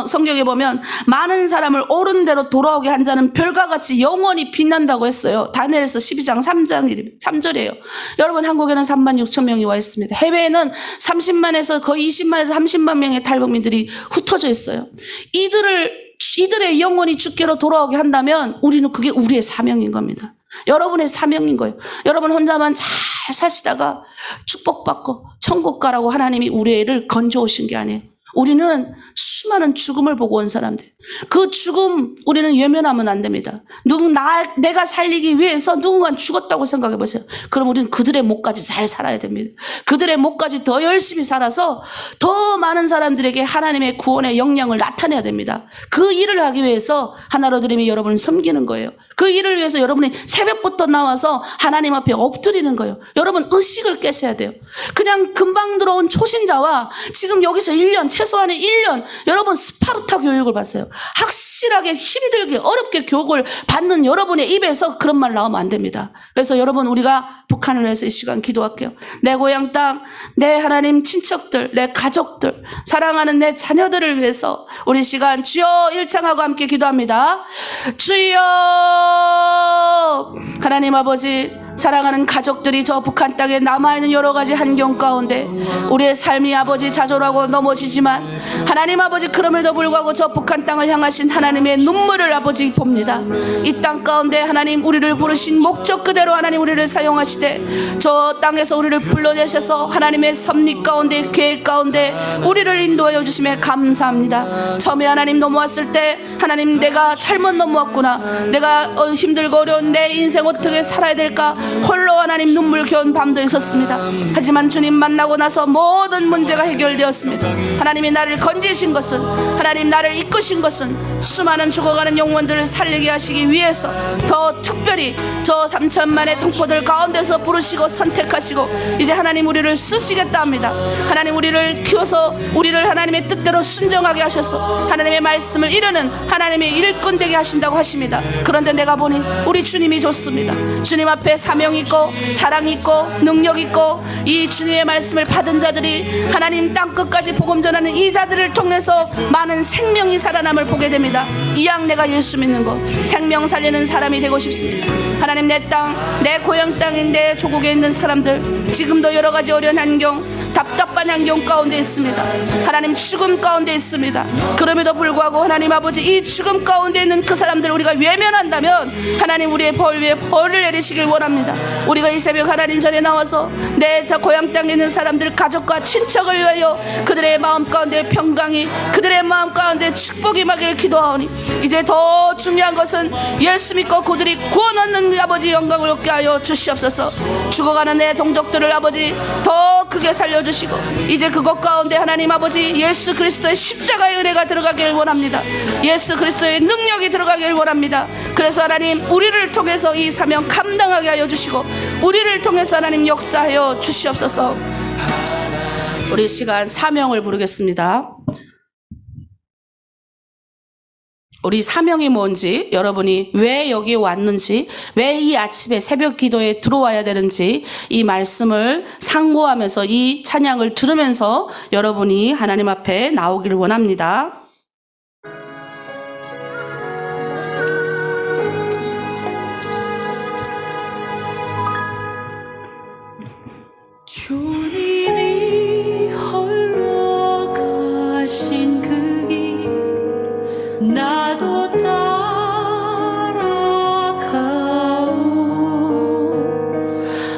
성경에 보면 많은 사람을 옳은 대로 돌아오게 한 자는 별과 같이 영원히 빛난다고 했어요. 다니엘서 12장 3절이에요. 여러분, 한국에는 3만 6천 명이 와 있습니다. 해외에는 30만에서 거의 20만에서 30만 명의 탈북민들이 흩어져 있어요. 이들의 영혼이 주께로 돌아오게 한다면 우리는 그게 우리의 사명인 겁니다. 여러분의 사명인 거예요. 여러분 혼자만 잘 사시다가 축복받고 천국 가라고 하나님이 우리를 건져오신 게 아니에요. 우리는 수많은 죽음을 보고 온 사람들, 그 죽음 우리는 외면하면 안 됩니다. 내가 살리기 위해서 누군가 죽었다고 생각해 보세요. 그럼 우리는 그들의 목까지 잘 살아야 됩니다. 그들의 목까지 더 열심히 살아서 더 많은 사람들에게 하나님의 구원의 영향을 나타내야 됩니다. 그 일을 하기 위해서 하나로 드림이 여러분을 섬기는 거예요. 그 일을 위해서 여러분이 새벽부터 나와서 하나님 앞에 엎드리는 거예요. 여러분 의식을 깨셔야 돼요. 그냥 금방 들어온 초신자와 지금 여기서 1년, 최소한의 1년 여러분 스파르타 교육을 받았어요. 확실하게 힘들게 어렵게 교육을 받는 여러분의 입에서 그런 말 나오면 안 됩니다. 그래서 여러분 우리가 북한을 위해서 이 시간 기도할게요. 내 고향 땅, 내 하나님 친척들, 내 가족들, 사랑하는 내 자녀들을 위해서 우리 시간 주여 일창하고 함께 기도합니다. 주여 하나님 아버지, 사랑하는 가족들이 저 북한 땅에 남아있는 여러 가지 환경 가운데 우리의 삶이 아버지 좌절하고 넘어지지만 하나님 아버지 그럼에도 불구하고 저 북한 땅을 향하신 하나님의 눈물을 아버지 봅니다. 이 땅 가운데 하나님 우리를 부르신 목적 그대로 하나님 우리를 사용하시되 저 땅에서 우리를 불러내셔서 하나님의 섭리 가운데 계획 가운데 우리를 인도하여 주심에 감사합니다. 처음에 하나님 넘어왔을 때 하나님 내가 잘못 넘어왔구나, 내가 힘들고 어려운 내 인생 어떻게 살아야 될까 홀로 하나님 눈물 겨운 밤도 있었습니다. 하지만 주님 만나고 나서 모든 문제가 해결되었습니다. 하나님이 나를 건지신 것은, 하나님 나를 이끄신 것은 수많은 죽어가는 영혼들을 살리게 하시기 위해서 더 특별히 저 3천만의 통포들 가운데서 부르시고 선택하시고 이제 하나님 우리를 쓰시겠다 합니다. 하나님 우리를 키워서 우리를 하나님의 뜻대로 순종하게 하셔서 하나님의 말씀을 이루는 하나님의 일꾼 되게 하신다고 하십니다. 그런데 내가 보니 우리 주님이 좋습니다. 주님 앞에 사명 있고 사랑 있고 능력 있고 이 주님의 말씀을 받은 자들이 하나님 땅끝까지 복음 전하는 이 자들을 통해서 많은 생명이 살아남을 보게 됩니다. 이왕 내가 예수 믿는 거 생명 살리는 사람이 되고 싶습니다. 하나님 내 땅, 내 고향 땅인 내 조국에 있는 사람들 지금도 여러 가지 어려운 환경, 답답한 환경 가운데 있습니다. 하나님 죽음 가운데 있습니다. 그럼에도 불구하고 하나님 아버지 이 죽음 가운데 있는 그 사람들 우리가 외면한다면 하나님 우리의 벌 위에 벌을 내리시길 원합니다. 우리가 이 새벽 하나님 전에 나와서 내 고향 땅에 있는 사람들 가족과 친척을 위하여 그들의 마음 가운데 평강이, 그들의 마음 가운데 축복이 임하기를 기도하오니 이제 더 중요한 것은 예수 믿고 그들이 구원 얻는 아버지 영광을 얻게 하여 주시옵소서. 죽어가는 내 동족들을 아버지 더 크게 살려주시고 이제 그것 가운데 하나님 아버지 예수 그리스도의 십자가의 은혜가 들어가길 원합니다. 예수 그리스도의 능력이 들어가길 원합니다. 그래서 하나님 우리를 통해서 이 사명 감당하게 하여 주시고 우리를 통해서 하나님 역사하여 주시옵소서. 우리 시간 사명을 부르겠습니다. 우리 사명이 뭔지, 여러분이 왜 여기 왔는지, 왜 이 아침에 새벽 기도에 들어와야 되는지 이 말씀을 상고하면서 이 찬양을 들으면서 여러분이 하나님 앞에 나오기를 원합니다. 주님이 홀로 가신 그 길 나도 따라가오.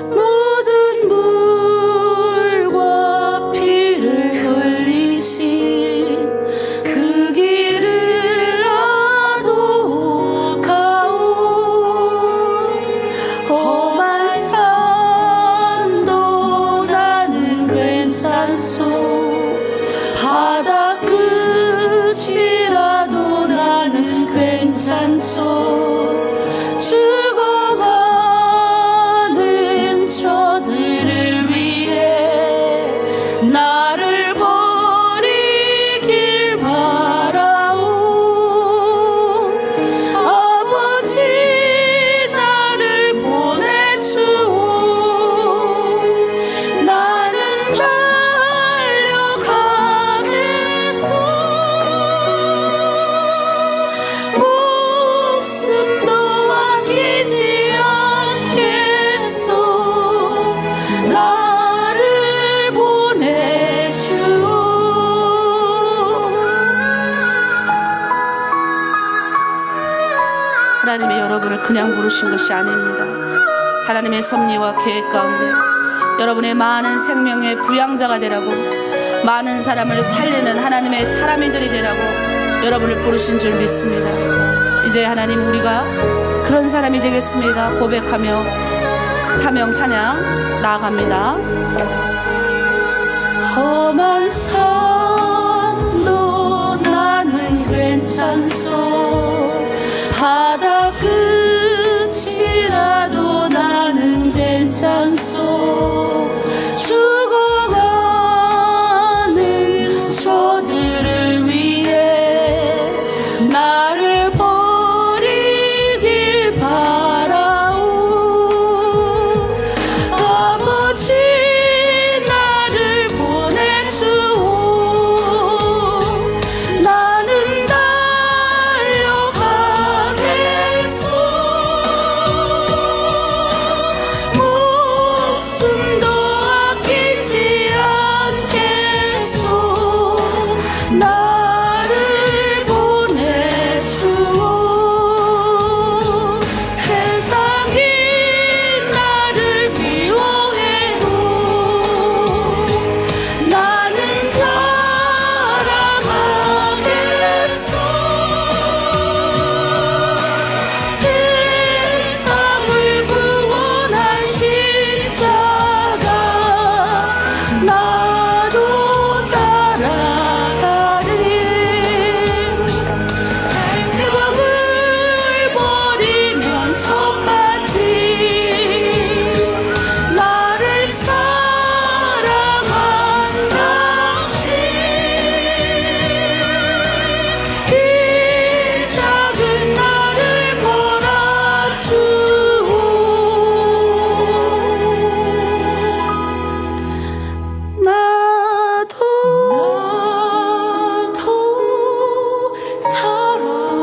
모든 물과 피를 흘리신 그 길을 나도 가오. 험한 산도 나는 괜찮소. 바다 끝이라도 나는 괜찮소. 죽어가는 저들을 위해 나를 버리길 바라오. 아버지 나를 보내주오. 나는 달려가겠소. 목숨도 아끼지 않겠소. 나를 보내주오. 하나님의 여러분을 그냥 부르신 것이 아닙니다. 하나님의 섭리와 계획 가운데 여러분의 많은 생명의 부양자가 되라고, 많은 사람을 살리는 하나님의 사람이들이 되라고 여러분을 부르신 줄 믿습니다. 이제 하나님 우리가 그런 사람이 되겠습니다. 고백하며 사명 찬양 나아갑니다. 험한 산도 나는 괜찮소 바다 끝이라도 나는 괜찮소 죽어가는 저들을 위해 나를 버리길 바라오 아버지 나를 보내주오 나는 달려가겠소 목숨도 아끼지 않겠소 나를 보내주오 세상이 나를 미워해도 나는 사랑하겠소 세상을 구원한 십자가 나도 따라가리 생명을 버리면서까지 나를 사랑한 당신 이 작은 나를 보라주오 나도 사랑하오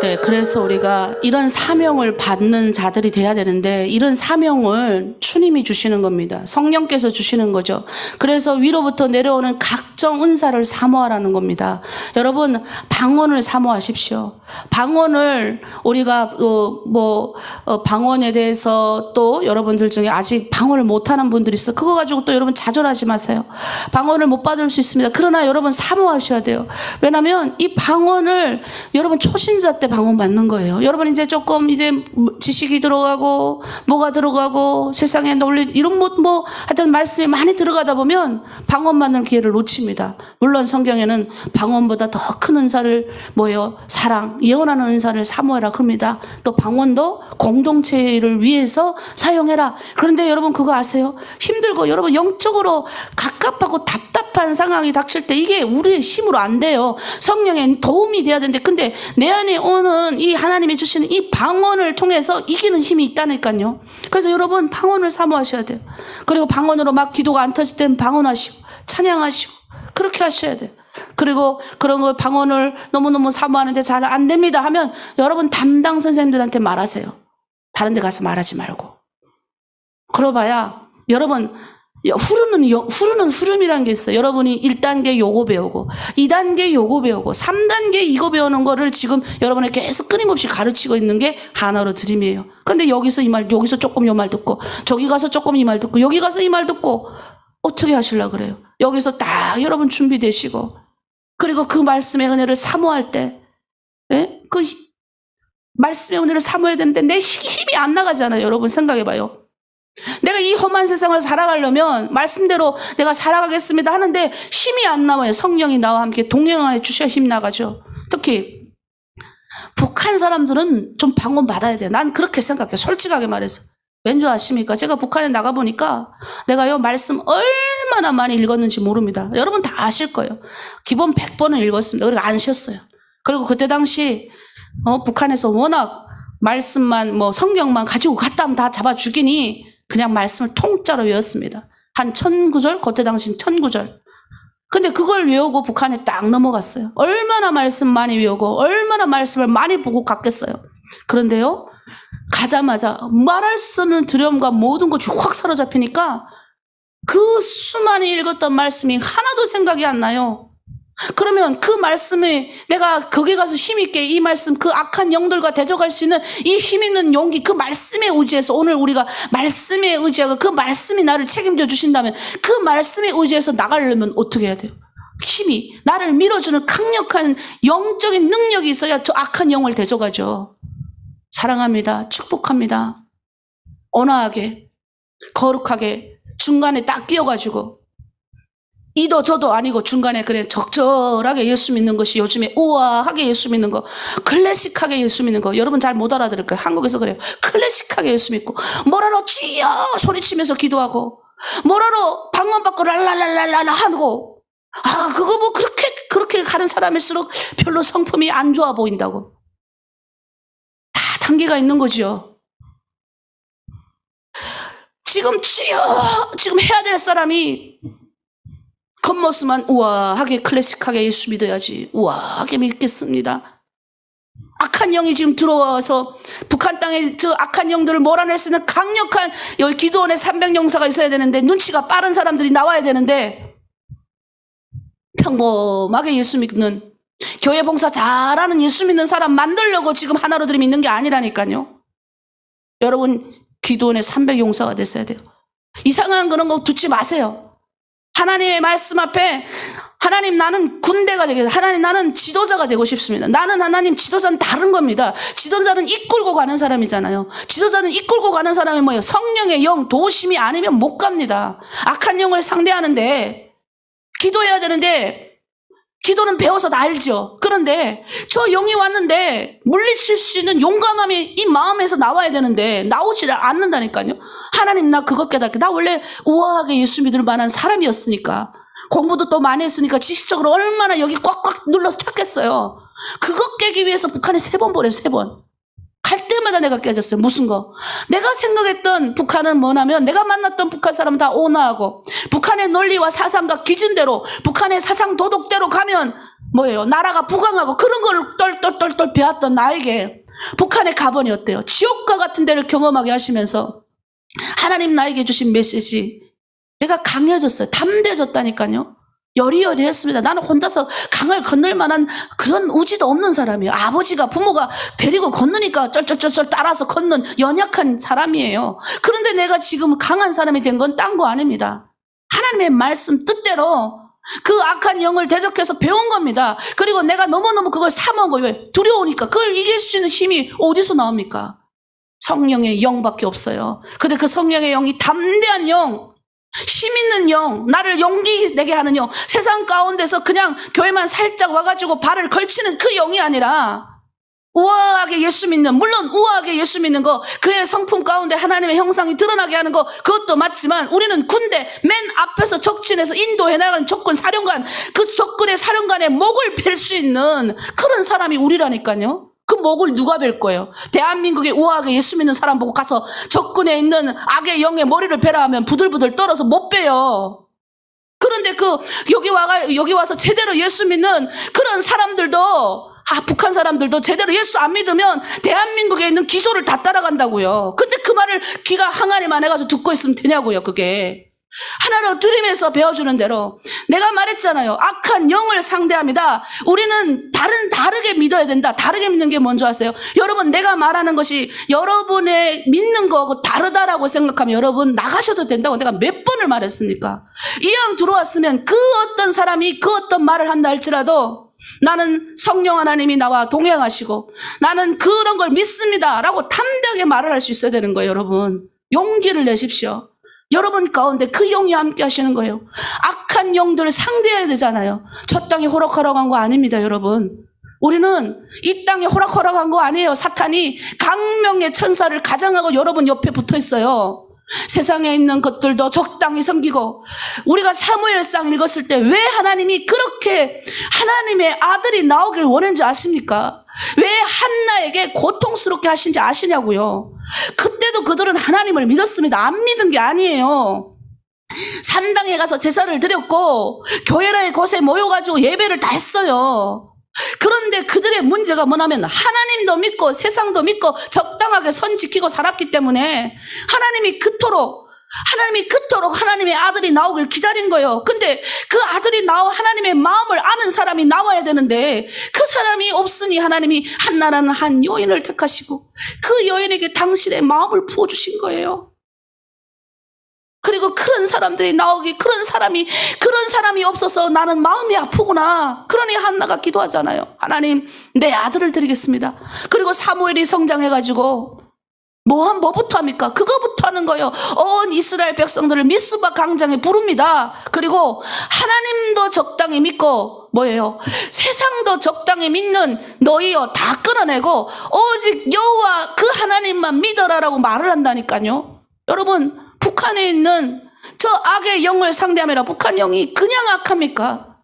네, 그래서 우리가 이런 사명을 받는 자들이 돼야 되는데 이런 사명을 주님이 주시는 겁니다. 성령께서 주시는 거죠. 그래서 위로부터 내려오는 각종 은사를 사모하라는 겁니다. 여러분 방언을 사모하십시오. 방언을 우리가 방언에 대해서 또 여러분들 중에 아직 방언을 못하는 분들이 있어. 그거 가지고 또 여러분 좌절하지 마세요. 방언을 못 받을 수 있습니다. 그러나 여러분 사모하셔야 돼요. 왜냐하면 이 방언을 여러분 초신자 때 방언 받는 거예요. 여러분 이제 조금 이제 지식이 들어가고 뭐가 들어가고 세상에 논리 이런 하여튼 말씀이 많이 들어가다 보면 방언 받는 기회를 놓칩니다. 물론 성경에는 방언보다 더 큰 은사를 사랑, 예언하는 은사를 사모해라 그럽니다. 또 방언도 공동체를 위해서 사용해라. 그런데 여러분 그거 아세요? 힘들고 여러분 영적으로 갑갑하고 답답한 상황이 닥칠 때 이게 우리의 힘으로 안 돼요. 성령의 도움이 돼야 되는데 근데 내 안에 오는 이 하나님이 주시는 이 방언을 통해서 이기는 힘이 있다니까요. 그래서 여러분 방언을 사모하셔야 돼요. 그리고 방언으로 막 기도가 안 터질 때는 방언하시고 찬양하시고 그렇게 하셔야 돼요. 그리고 그런 걸 방언을 너무너무 사모하는데 잘 안 됩니다 하면 여러분 담당 선생님들한테 말하세요. 다른 데 가서 말하지 말고. 그러봐야 여러분 후루는 흐름이라는 게 있어요. 여러분이 1단계 요거 배우고 2단계 요거 배우고 3단계 이거 배우는 거를 지금 여러분이 계속 끊임없이 가르치고 있는 게 하나로 드림이에요. 근데 여기서 이 말, 여기서 조금 이 말 듣고 저기 가서 조금 이 말 듣고 여기 가서 이 말 듣고 어떻게 하시려고 그래요? 여기서 딱 여러분 준비되시고 그리고 그 말씀의 은혜를 사모할 때 그 말씀의 은혜를 사모해야 되는데 내 힘이 안 나가잖아요. 여러분 생각해봐요. 내가 이 험한 세상을 살아가려면 말씀대로 내가 살아가겠습니다 하는데 힘이 안 나와요. 성령이 나와 함께 동행해 주셔야 힘 나가죠. 특히 북한 사람들은 좀 방언 받아야 돼요. 난 그렇게 생각해. 솔직하게 말해서. 왠 줄 아십니까? 제가 북한에 나가보니까 내가요 말씀 얼마나 많이 읽었는지 모릅니다. 여러분 다 아실 거예요. 기본 100번은 읽었습니다. 그리고 안 쉬었어요. 그리고 그때 당시 북한에서 워낙 말씀만 성경만 가지고 갔다 하면 다 잡아 죽이니 그냥 말씀을 통짜로 외웠습니다. 한 1000구절, 그때 당시 1000구절. 근데 그걸 외우고 북한에 딱 넘어갔어요. 얼마나 말씀 많이 외우고 얼마나 말씀을 많이 보고 갔겠어요. 그런데요 가자마자 말할 수 없는 두려움과 모든 것이 확 사로잡히니까 그 수많이 읽었던 말씀이 하나도 생각이 안 나요. 그러면 그 말씀에 내가 거기 가서 힘있게 이 말씀, 그 악한 영들과 대적할 수 있는 이 힘있는 용기, 그 말씀에 의지해서, 오늘 우리가 말씀에 의지하고 그 말씀이 나를 책임져 주신다면 그 말씀에 의지해서 나가려면 어떻게 해야 돼요? 힘이, 나를 밀어주는 강력한 영적인 능력이 있어야 저 악한 영을 대적하죠. 사랑합니다. 축복합니다. 온화하게, 거룩하게 중간에 딱 끼어가지고 이도 저도 아니고 중간에 그냥 적절하게 예수 믿는 것이 요즘에 우아하게 예수 믿는 거, 클래식하게 예수 믿는 거, 여러분 잘 못 알아들을 거예요. 한국에서 그래요. 클래식하게 예수 믿고 뭐라로 주여 소리치면서 기도하고 뭐라로 방언 받고 랄랄랄랄라 하고, 아 그거 뭐 그렇게 가는 사람일수록 별로 성품이 안 좋아 보인다고. 다 단계가 있는 거죠. 지금 주여 지금 해야 될 사람이 겉모습만 우아하게 클래식하게 예수 믿어야지, 우아하게 믿겠습니다. 악한 영이 지금 들어와서 북한 땅에 저 악한 영들을 몰아낼 수 있는 강력한 여기 기도원에 300용사가 있어야 되는데, 눈치가 빠른 사람들이 나와야 되는데, 평범하게 예수 믿는, 교회 봉사 잘하는 예수 믿는 사람 만들려고 지금 하나로들이 믿는 게 아니라니까요. 여러분 기도원에 300용사가 됐어야 돼요. 이상한 그런 거 두지 마세요. 하나님의 말씀 앞에, 하나님 나는 군대가 되겠습니다. 하나님 나는 지도자가 되고 싶습니다. 나는 하나님, 지도자는 다른 겁니다. 지도자는 이끌고 가는 사람이잖아요. 지도자는 이끌고 가는 사람이 뭐예요? 성령의 영, 도심이 아니면 못 갑니다. 악한 영을 상대하는데 기도해야 되는데, 기도는 배워서 다 알죠. 그런데 저 영이 왔는데 물리칠 수 있는 용감함이 이 마음에서 나와야 되는데 나오지 않는다니까요. 하나님 나 그것 깨닫게. 나 원래 우아하게 예수 믿을 만한 사람이었으니까, 공부도 또 많이 했으니까 지식적으로 얼마나 여기 꽉꽉 눌러서 찾겠어요. 그것 깨기 위해서 북한에 3번 보내요. 3번. 갈 때마다 내가 깨졌어요. 무슨 거? 내가 생각했던 북한은 뭐냐면, 내가 만났던 북한 사람은 다 온화하고 북한의 논리와 사상과 기준대로, 북한의 사상 도덕대로 가면 뭐예요? 나라가 부강하고 그런 걸 똘똘똘똘 배웠던 나에게 북한의 가번이 어때요? 지옥과 같은 데를 경험하게 하시면서 하나님 나에게 주신 메시지, 내가 강해졌어요. 담대해졌다니까요. 여리여리했습니다. 나는 혼자서 강을 건널 만한 그런 의지도 없는 사람이에요. 아버지가, 부모가 데리고 건너니까 쩔쩔쩔쩔 따라서 걷는 연약한 사람이에요. 그런데 내가 지금 강한 사람이 된 건 딴 거 아닙니다. 하나님의 말씀 뜻대로 그 악한 영을 대적해서 배운 겁니다. 그리고 내가 너무너무 그걸 사먹어요. 왜? 두려우니까. 그걸 이길 수 있는 힘이 어디서 나옵니까? 성령의 영밖에 없어요. 근데 그 성령의 영이 담대한 영, 힘 있는 영, 나를 용기 내게 하는 영, 세상 가운데서 그냥 교회만 살짝 와가지고 발을 걸치는 그 영이 아니라 우아하게 예수 믿는, 물론 우아하게 예수 믿는 거, 그의 성품 가운데 하나님의 형상이 드러나게 하는 거, 그것도 맞지만 우리는 군대 맨 앞에서 적진에서 인도해 나가는 적군 사령관, 그 적군의 사령관의 목을 벨 수 있는 그런 사람이 우리라니까요. 그 목을 누가 벨 거예요? 대한민국에 우아하게 예수 믿는 사람 보고 가서 적군에 있는 악의 영의 머리를 베라 하면 부들부들 떨어서 못 베요. 그런데 여기 와서 제대로 예수 믿는 그런 사람들도, 북한 사람들도 제대로 예수 안 믿으면 대한민국에 있는 기조를 다 따라간다고요. 근데 그 말을 귀가 항아리만 해가지고 듣고 있으면 되냐고요. 그게 하나로 들이면서 배워주는 대로. 내가 말했잖아요. 악한 영을 상대합니다. 우리는 다르게 믿어야 된다. 다르게 믿는 게 뭔지 아세요? 여러분, 내가 말하는 것이 여러분의 믿는 거하고 다르다라고 생각하면 여러분 나가셔도 된다고 내가 몇 번을 말했습니까? 이왕 들어왔으면 그 어떤 사람이 그 어떤 말을 한다 할지라도 나는 성령 하나님이 나와 동행하시고 나는 그런 걸 믿습니다 라고 담대하게 말을 할 수 있어야 되는 거예요. 여러분, 용기를 내십시오. 여러분 가운데 그 영이 함께 하시는 거예요. 악한 영들을 상대해야 되잖아요. 저 땅이 호락호락한 거 아닙니다. 여러분, 우리는 이 땅에 호락호락한 거 아니에요. 사탄이 강명의 천사를 가장하고 여러분 옆에 붙어 있어요. 세상에 있는 것들도 적당히 섬기고. 우리가 사무엘상 읽었을 때 왜 하나님이 그렇게 하나님의 아들이 나오길 원했는지 아십니까? 왜 한나에게 고통스럽게 하신지 아시냐고요. 그때도 그들은 하나님을 믿었습니다. 안 믿은 게 아니에요. 산당에 가서 제사를 드렸고 교회라의 곳에 모여가지고 예배를 다 했어요. 그런데 그들의 문제가 뭐냐면 하나님도 믿고 세상도 믿고 적당하게 선 지키고 살았기 때문에 하나님이 그토록 하나님이 그토록 하나님의 아들이 나오길 기다린 거예요. 근데 그 아들이 나와 하나님의 마음을 아는 사람이 나와야 되는데 그 사람이 없으니 하나님이 한나라는 한 여인을 택하시고 그 여인에게 당신의 마음을 부어주신 거예요. 그리고 그런 사람들이 나오기, 그런 사람이 없어서 나는 마음이 아프구나. 그러니 한나가 기도하잖아요. 하나님, 내 아들을 드리겠습니다. 그리고 사무엘이 성장해가지고 뭐부터 합니까? 그거부터 하는 거예요. 온 이스라엘 백성들을 미스바 광장에 부릅니다. 그리고 하나님도 적당히 믿고 뭐예요? 세상도 적당히 믿는 너희여 다 끊어내고 오직 여호와 그 하나님만 믿어라라고 말을 한다니까요. 여러분, 북한에 있는 저 악의 영을 상대하면 북한 영이 그냥 악합니까?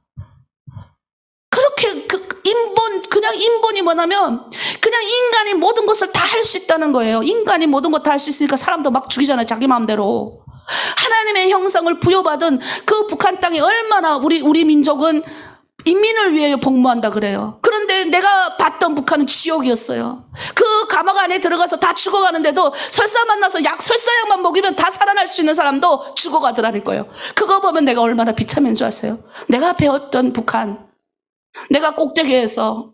그렇게 그냥 인본이 뭐냐면 그냥 인간이 모든 것을 다 할 수 있다는 거예요. 인간이 모든 것 다 할 수 있으니까 사람도 막 죽이잖아요. 자기 마음대로. 하나님의 형상을 부여받은 그 북한 땅이 얼마나 우리 민족은 인민을 위해 복무한다 그래요. 그런데 내가 봤던 북한은 지옥이었어요. 그 감옥 안에 들어가서 다 죽어가는데도 설사 만나서 설사약만 먹이면 다 살아날 수 있는 사람도 죽어가더라는 거예요. 그거 보면 내가 얼마나 비참한 줄 아세요? 내가 배웠던 북한, 내가 꼭대기에서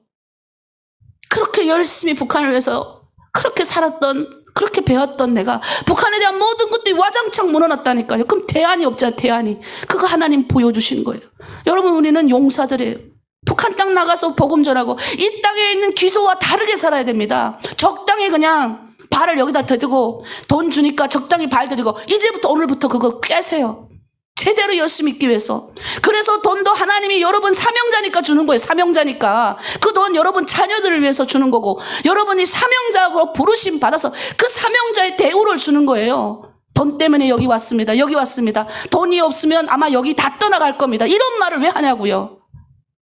그렇게 열심히 북한을 위해서 그렇게 살았던, 그렇게 배웠던 내가 북한에 대한 모든 것들이 와장창 무너놨다니까요. 그럼 대안이 없잖아요. 대안이. 그거 하나님 보여주신 거예요. 여러분, 우리는 용사들이에요. 북한 땅 나가서 복음 전하고 이 땅에 있는 기소와 다르게 살아야 됩니다. 적당히 그냥 발을 여기다 대고 돈 주니까 적당히 발 들이고 이제부터 오늘부터 그거 깨세요. 제대로 열심히 있기 위해서. 그래서 돈도 하나님이 여러분 사명자니까 주는 거예요. 사명자니까. 그 돈 여러분 자녀들을 위해서 주는 거고 여러분이 사명자로 부르심 받아서 그 사명자의 대우를 주는 거예요. 돈 때문에 여기 왔습니다. 여기 왔습니다. 돈이 없으면 아마 여기 다 떠나갈 겁니다. 이런 말을 왜 하냐고요.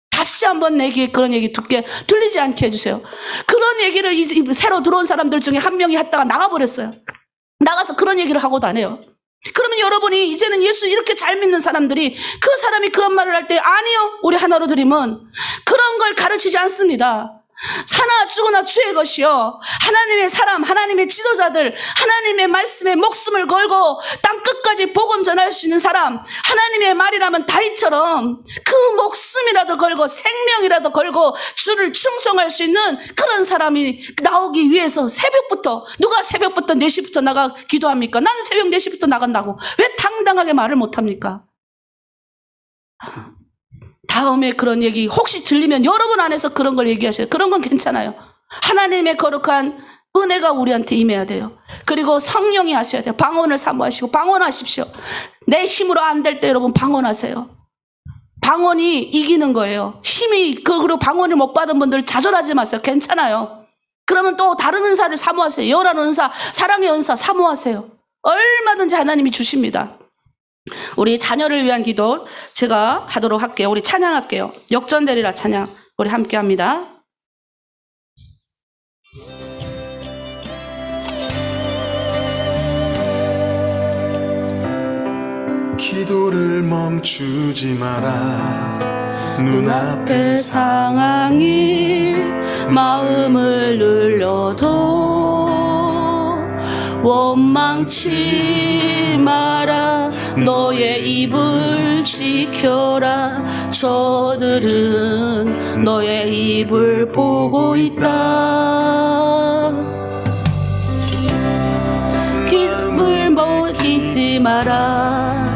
다시 한번 내게 그런 얘기 들리지 않게 해주세요. 그런 얘기를 새로 들어온 사람들 중에 한 명이 했다가 나가버렸어요. 나가서 그런 얘기를 하고 다녀요. 그러면 여러분이 이제는 예수 이렇게 잘 믿는 사람들이 그 사람이 그런 말을 할 때 아니요, 우리 하나로 드림은 그런 걸 가르치지 않습니다. 사나 죽으나 주의 것이요, 하나님의 사람, 하나님의 지도자들, 하나님의 말씀에 목숨을 걸고 땅 끝까지 복음 전할 수 있는 사람, 하나님의 말이라면 다윗처럼 그 목숨이라도 걸고 생명이라도 걸고 주를 충성할 수 있는 그런 사람이 나오기 위해서 새벽부터, 누가 새벽부터 4시부터 나가 기도합니까? 나는 새벽 4시부터 나간다고. 왜 당당하게 말을 못합니까? 다음에 그런 얘기 혹시 들리면 여러분 안에서 그런 걸 얘기하셔요. 그런 건 괜찮아요. 하나님의 거룩한 은혜가 우리한테 임해야 돼요. 그리고 성령이 하셔야 돼요. 방언을 사모하시고 방언하십시오. 내 힘으로 안 될 때 여러분 방언하세요. 방언이 이기는 거예요. 그리고 방언을 못 받은 분들 좌절하지 마세요. 괜찮아요. 그러면 또 다른 은사를 사모하세요. 연한 은사, 사랑의 은사 사모하세요. 얼마든지 하나님이 주십니다. 우리 자녀를 위한 기도 제가 하도록 할게요. 우리 찬양할게요. 역전되리라 찬양 우리 함께 합니다. 기도를 멈추지 마라. 눈앞의 상황이 마음을 눌려도 원망치 마라. 너의 입을 지켜라. 저들은 너의 입을 보고 있다. 기쁨을 먹이지 마라.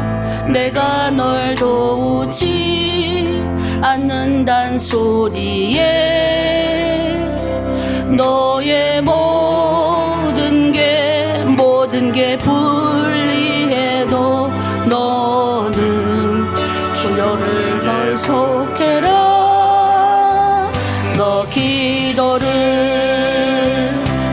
내가 널 도우지 않는단 소리에 너의 모든 게 불리해도 너는 기도를 계속해라. 너 기도를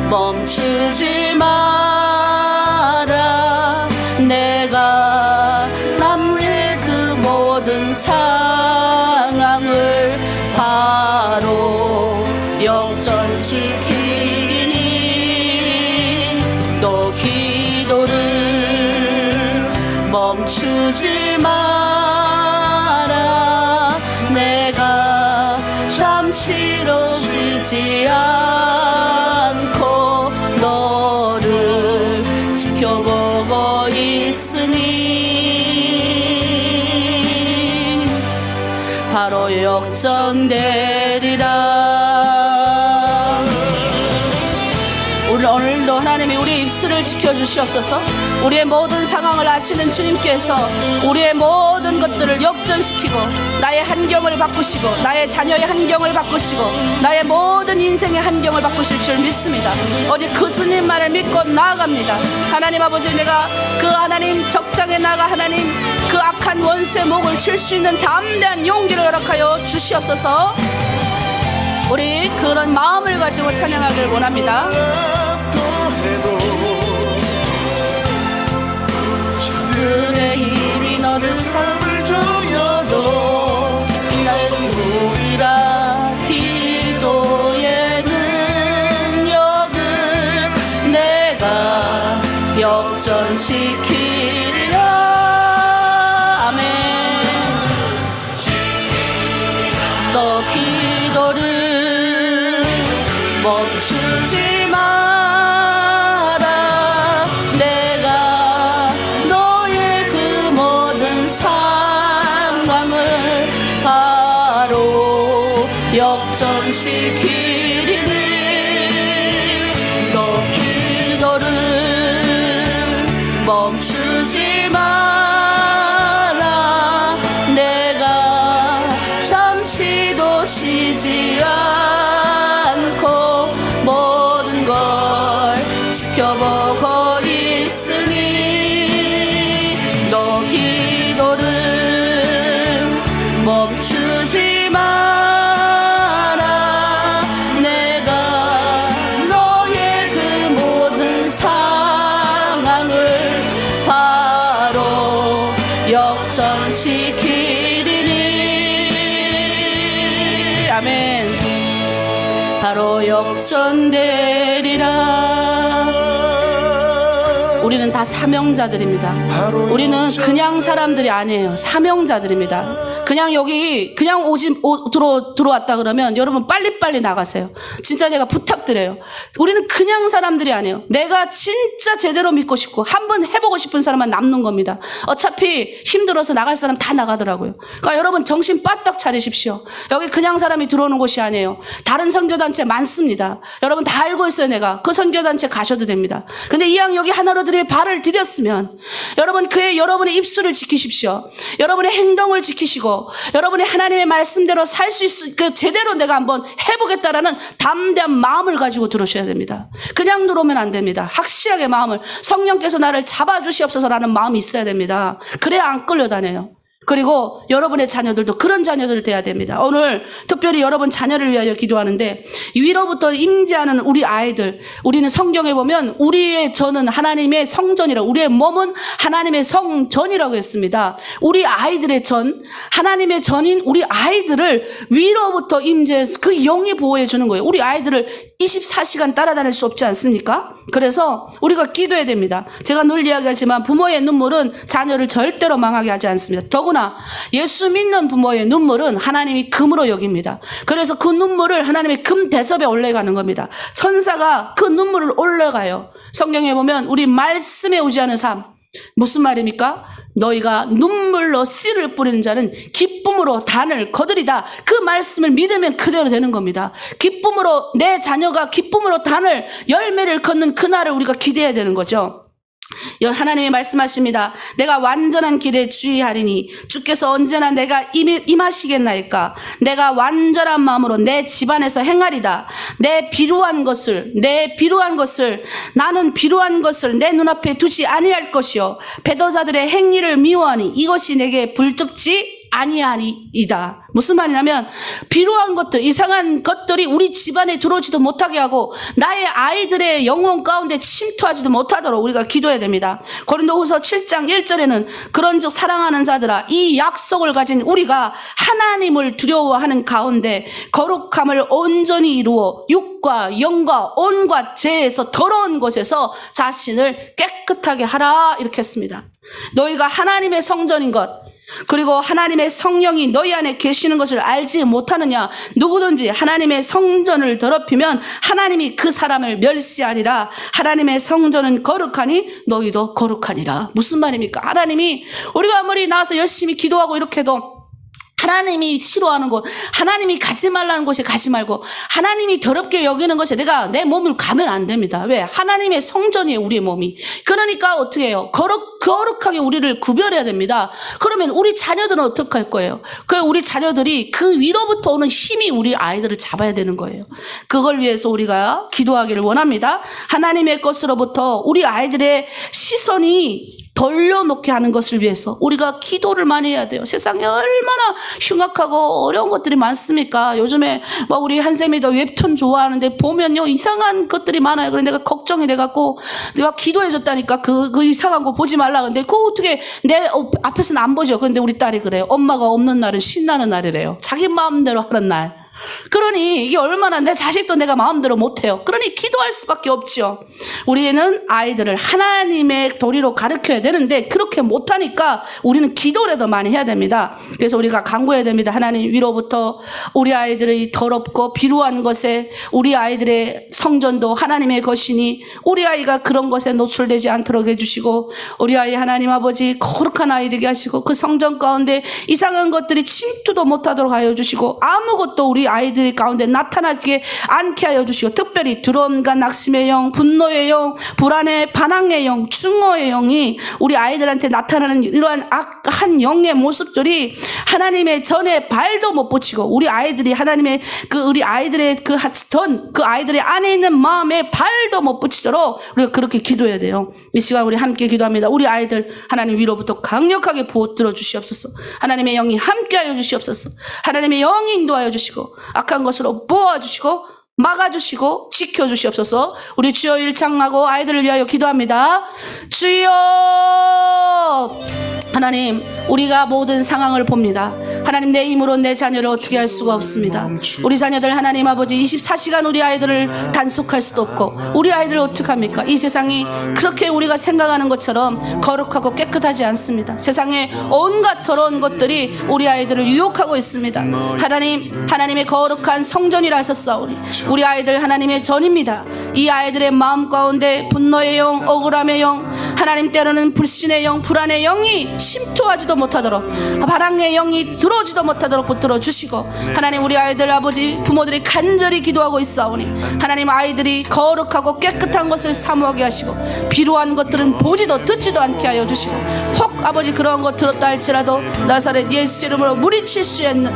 멈추지 마라. 내가 남의 그 모든 상황을 바로 역전시키니 너 기도를 멈추지 마라. 내가 잠시로 쉬지 않고 너를 지켜보고 있어. 역전되리라. 오늘도 하나님이 우리의 입술을 지켜주시옵소서. 우리의 모든 상황을 아시는 주님께서 우리의 모든 것들을 역전시키고 나의 환경을 바꾸시고 나의 자녀의 환경을 바꾸시고 나의 모든 인생의 환경을 바꾸실 줄 믿습니다. 어제 그 주님만을 믿고 나아갑니다. 하나님 아버지, 내가 그 하나님 적장에 나가 하나님 그 악한 원수의 목을 칠 수 있는 담대한 용기를 허락하여 주시옵소서. 우리 그런 마음을 가지고 찬양하길 원합니다. 그들의 힘이 너를 삶을 조여도 나는 우리라 기도의 능력을 내가 역전시키리라. 아멘. 너 기도를 멈추지 마라. 내가 너의 그 모든 상황을 바로 역전시키리니 너 기도를 멈추지 마라. 내가 잠시도 쉬지 않고 모든 걸 지켜보고 있으니 너 기도를 멈추지 마라. 내가 너의 그 모든 상황을 바로 역전시키리니 아멘. 바로 역전되리라. 우리는 다 사명자들입니다. 우리는 그냥 사람들이 아니에요. 사명자들입니다. 그냥 여기 그냥 들어왔다 그러면 여러분 빨리빨리 나가세요. 진짜 내가 부탁드려요. 우리는 그냥 사람들이 아니에요. 내가 진짜 제대로 믿고 싶고 한번 해보고 싶은 사람만 남는 겁니다. 어차피 힘들어서 나갈 사람 다 나가더라고요. 그러니까 여러분 정신 바짝 차리십시오. 여기 그냥 사람이 들어오는 곳이 아니에요. 다른 선교단체 많습니다. 여러분 다 알고 있어요. 내가 그 선교단체 가셔도 됩니다. 근데 이왕 여기 하나로 들의 발을 디뎠으면 여러분 여러분의 입술을 지키십시오. 여러분의 행동을 지키시고 여러분의 하나님의 말씀대로 살 수 제대로 내가 한번 해보겠다라는 담대한 마음을 가지고 들어오셔야 됩니다. 그냥 들어오면 안 됩니다. 확실하게 마음을 성령께서 나를 잡아주시옵소서라는 마음이 있어야 됩니다. 그래야 안 끌려다녀요. 그리고 여러분의 자녀들도 그런 자녀들 돼야 됩니다. 오늘 특별히 여러분 자녀를 위하여 기도하는데 위로부터 임재하는 우리 아이들, 우리는 성경에 보면 우리의 전은 하나님의 성전이라고, 우리의 몸은 하나님의 성전이라고 했습니다. 우리 아이들의 전, 하나님의 전인 우리 아이들을 위로부터 임재해서 그 영이 보호해 주는 거예요. 우리 아이들을 24시간 따라다닐 수 없지 않습니까? 그래서 우리가 기도해야 됩니다. 제가 늘 이야기하지만 부모의 눈물은 자녀를 절대로 망하게 하지 않습니다. 더구나 예수 믿는 부모의 눈물은 하나님이 금으로 여깁니다. 그래서 그 눈물을 하나님의 금 대접에 올려가는 겁니다. 천사가 그 눈물을 올려가요. 성경에 보면 우리 말씀에 의지하는 삶, 무슨 말입니까? 너희가 눈물로 씨를 뿌리는 자는 기쁨으로 단을 거두리다. 그 말씀을 믿으면 그대로 되는 겁니다. 기쁨으로 내 자녀가 기쁨으로 단을 열매를 걷는 그날을 우리가 기대해야 되는 거죠. 하나님이 말씀하십니다. 내가 완전한 길에 주의하리니 주께서 언제나 내가 임하시겠나이까. 내가 완전한 마음으로 내 집안에서 행하리다. 나는 비루한 것을 내 눈앞에 두지 아니할 것이요 배도자들의 행위를 미워하니 이것이 내게 불접지 아니하리이다. 무슨 말이냐면 비루한 것들, 이상한 것들이 우리 집안에 들어오지도 못하게 하고 나의 아이들의 영혼 가운데 침투하지도 못하도록 우리가 기도해야 됩니다. 고린도후서 7장 1절에는 그런즉 사랑하는 자들아 이 약속을 가진 우리가 하나님을 두려워하는 가운데 거룩함을 온전히 이루어 육과 영과 온갖 죄에서 더러운 것에서 자신을 깨끗하게 하라 이렇게 했습니다. 너희가 하나님의 성전인 것, 그리고 하나님의 성령이 너희 안에 계시는 것을 알지 못하느냐. 누구든지 하나님의 성전을 더럽히면 하나님이 그 사람을 멸시하리라. 하나님의 성전은 거룩하니 너희도 거룩하니라. 무슨 말입니까? 하나님이 우리가 아무리 나와서 열심히 기도하고 이렇게 해도 하나님이 싫어하는 곳, 하나님이 가지 말라는 곳에 가지 말고, 하나님이 더럽게 여기는 곳에 내가 내 몸을 가면 안 됩니다. 왜? 하나님의 성전이에요, 우리의 몸이. 그러니까 어떻게 해요? 거룩하게 우리를 구별해야 됩니다. 그러면 우리 자녀들은 어떻게 할 거예요? 우리 자녀들이 그 위로부터 오는 힘이 우리 아이들을 잡아야 되는 거예요. 그걸 위해서 우리가 기도하기를 원합니다. 하나님의 것으로부터 우리 아이들의 시선이 돌려놓게 하는 것을 위해서 우리가 기도를 많이 해야 돼요. 세상에 얼마나 흉악하고 어려운 것들이 많습니까? 요즘에 뭐 우리 한쌤이도 웹툰 좋아하는데 보면요 이상한 것들이 많아요. 그래서 내가 걱정이 돼갖고 내가 기도해줬다니까 그 이상한 거 보지 말라. 근데 그거 어떻게 내 앞에서는 안 보죠. 그런데 우리 딸이 그래요. 엄마가 없는 날은 신나는 날이래요. 자기 마음대로 하는 날. 그러니 이게 얼마나 내 자식도 내가 마음대로 못해요. 그러니 기도할 수밖에 없죠. 우리는 아이들을 하나님의 도리로 가르쳐야 되는데 그렇게 못하니까 우리는 기도라도 많이 해야 됩니다. 그래서 우리가 간구해야 됩니다. 하나님 위로부터 우리 아이들의 더럽고 비루한 것에 우리 아이들의 성전도 하나님의 것이니 우리 아이가 그런 것에 노출되지 않도록 해주시고 우리 아이 하나님 아버지 거룩한 아이 되게 하시고 그 성전 가운데 이상한 것들이 침투도 못하도록 하여 주시고 아무것도 우리 아이들 가운데 나타나게 않게 하여 주시고 특별히 두려움과 낙심의 영, 분노의 영, 불안의 반항의 영, 증오의 영이 우리 아이들한테 나타나는 이러한 악한 영의 모습들이 하나님의 전에 발도 못 붙이고 우리 아이들이 하나님의 우리 아이들의 그 아이들의 안에 있는 마음에 발도 못 붙이도록 우리가 그렇게 기도해야 돼요. 이 시간 우리 함께 기도합니다. 우리 아이들 하나님 위로부터 강력하게 부어들어 주시옵소서. 하나님의 영이 함께하여 주시옵소서. 하나님의 영이 인도하여 주시고 악한 것으로 보아주시고 막아주시고 지켜주시옵소서. 우리 주여 일창하고 아이들을 위하여 기도합니다. 주여 하나님 우리가 모든 상황을 봅니다. 하나님 내 힘으로 내 자녀를 어떻게 할 수가 없습니다. 우리 자녀들 하나님 아버지 24시간 우리 아이들을 단속할 수도 없고 우리 아이들을 어떡합니까? 이 세상이 그렇게 우리가 생각하는 것처럼 거룩하고 깨끗하지 않습니다. 세상에 온갖 더러운 것들이 우리 아이들을 유혹하고 있습니다. 하나님의 거룩한 성전이라 하셨사오니 우리 아이들 하나님의 전입니다. 이 아이들의 마음 가운데 분노의 영, 억울함의 영, 하나님 때로는 불신의 영, 불안의 영이 침투하지도 못하도록 바람의 영이 들어오지도 못하도록 붙들어 주시고 하나님 우리 아이들 아버지 부모들이 간절히 기도하고 있사오니 하나님 아이들이 거룩하고 깨끗한 것을 사모하게 하시고 비루한 것들은 보지도 듣지도 않게 하여 주시고 혹 아버지 그런 것 들었다 할지라도 나사렛 예수 이름으로 물리칠 수 있는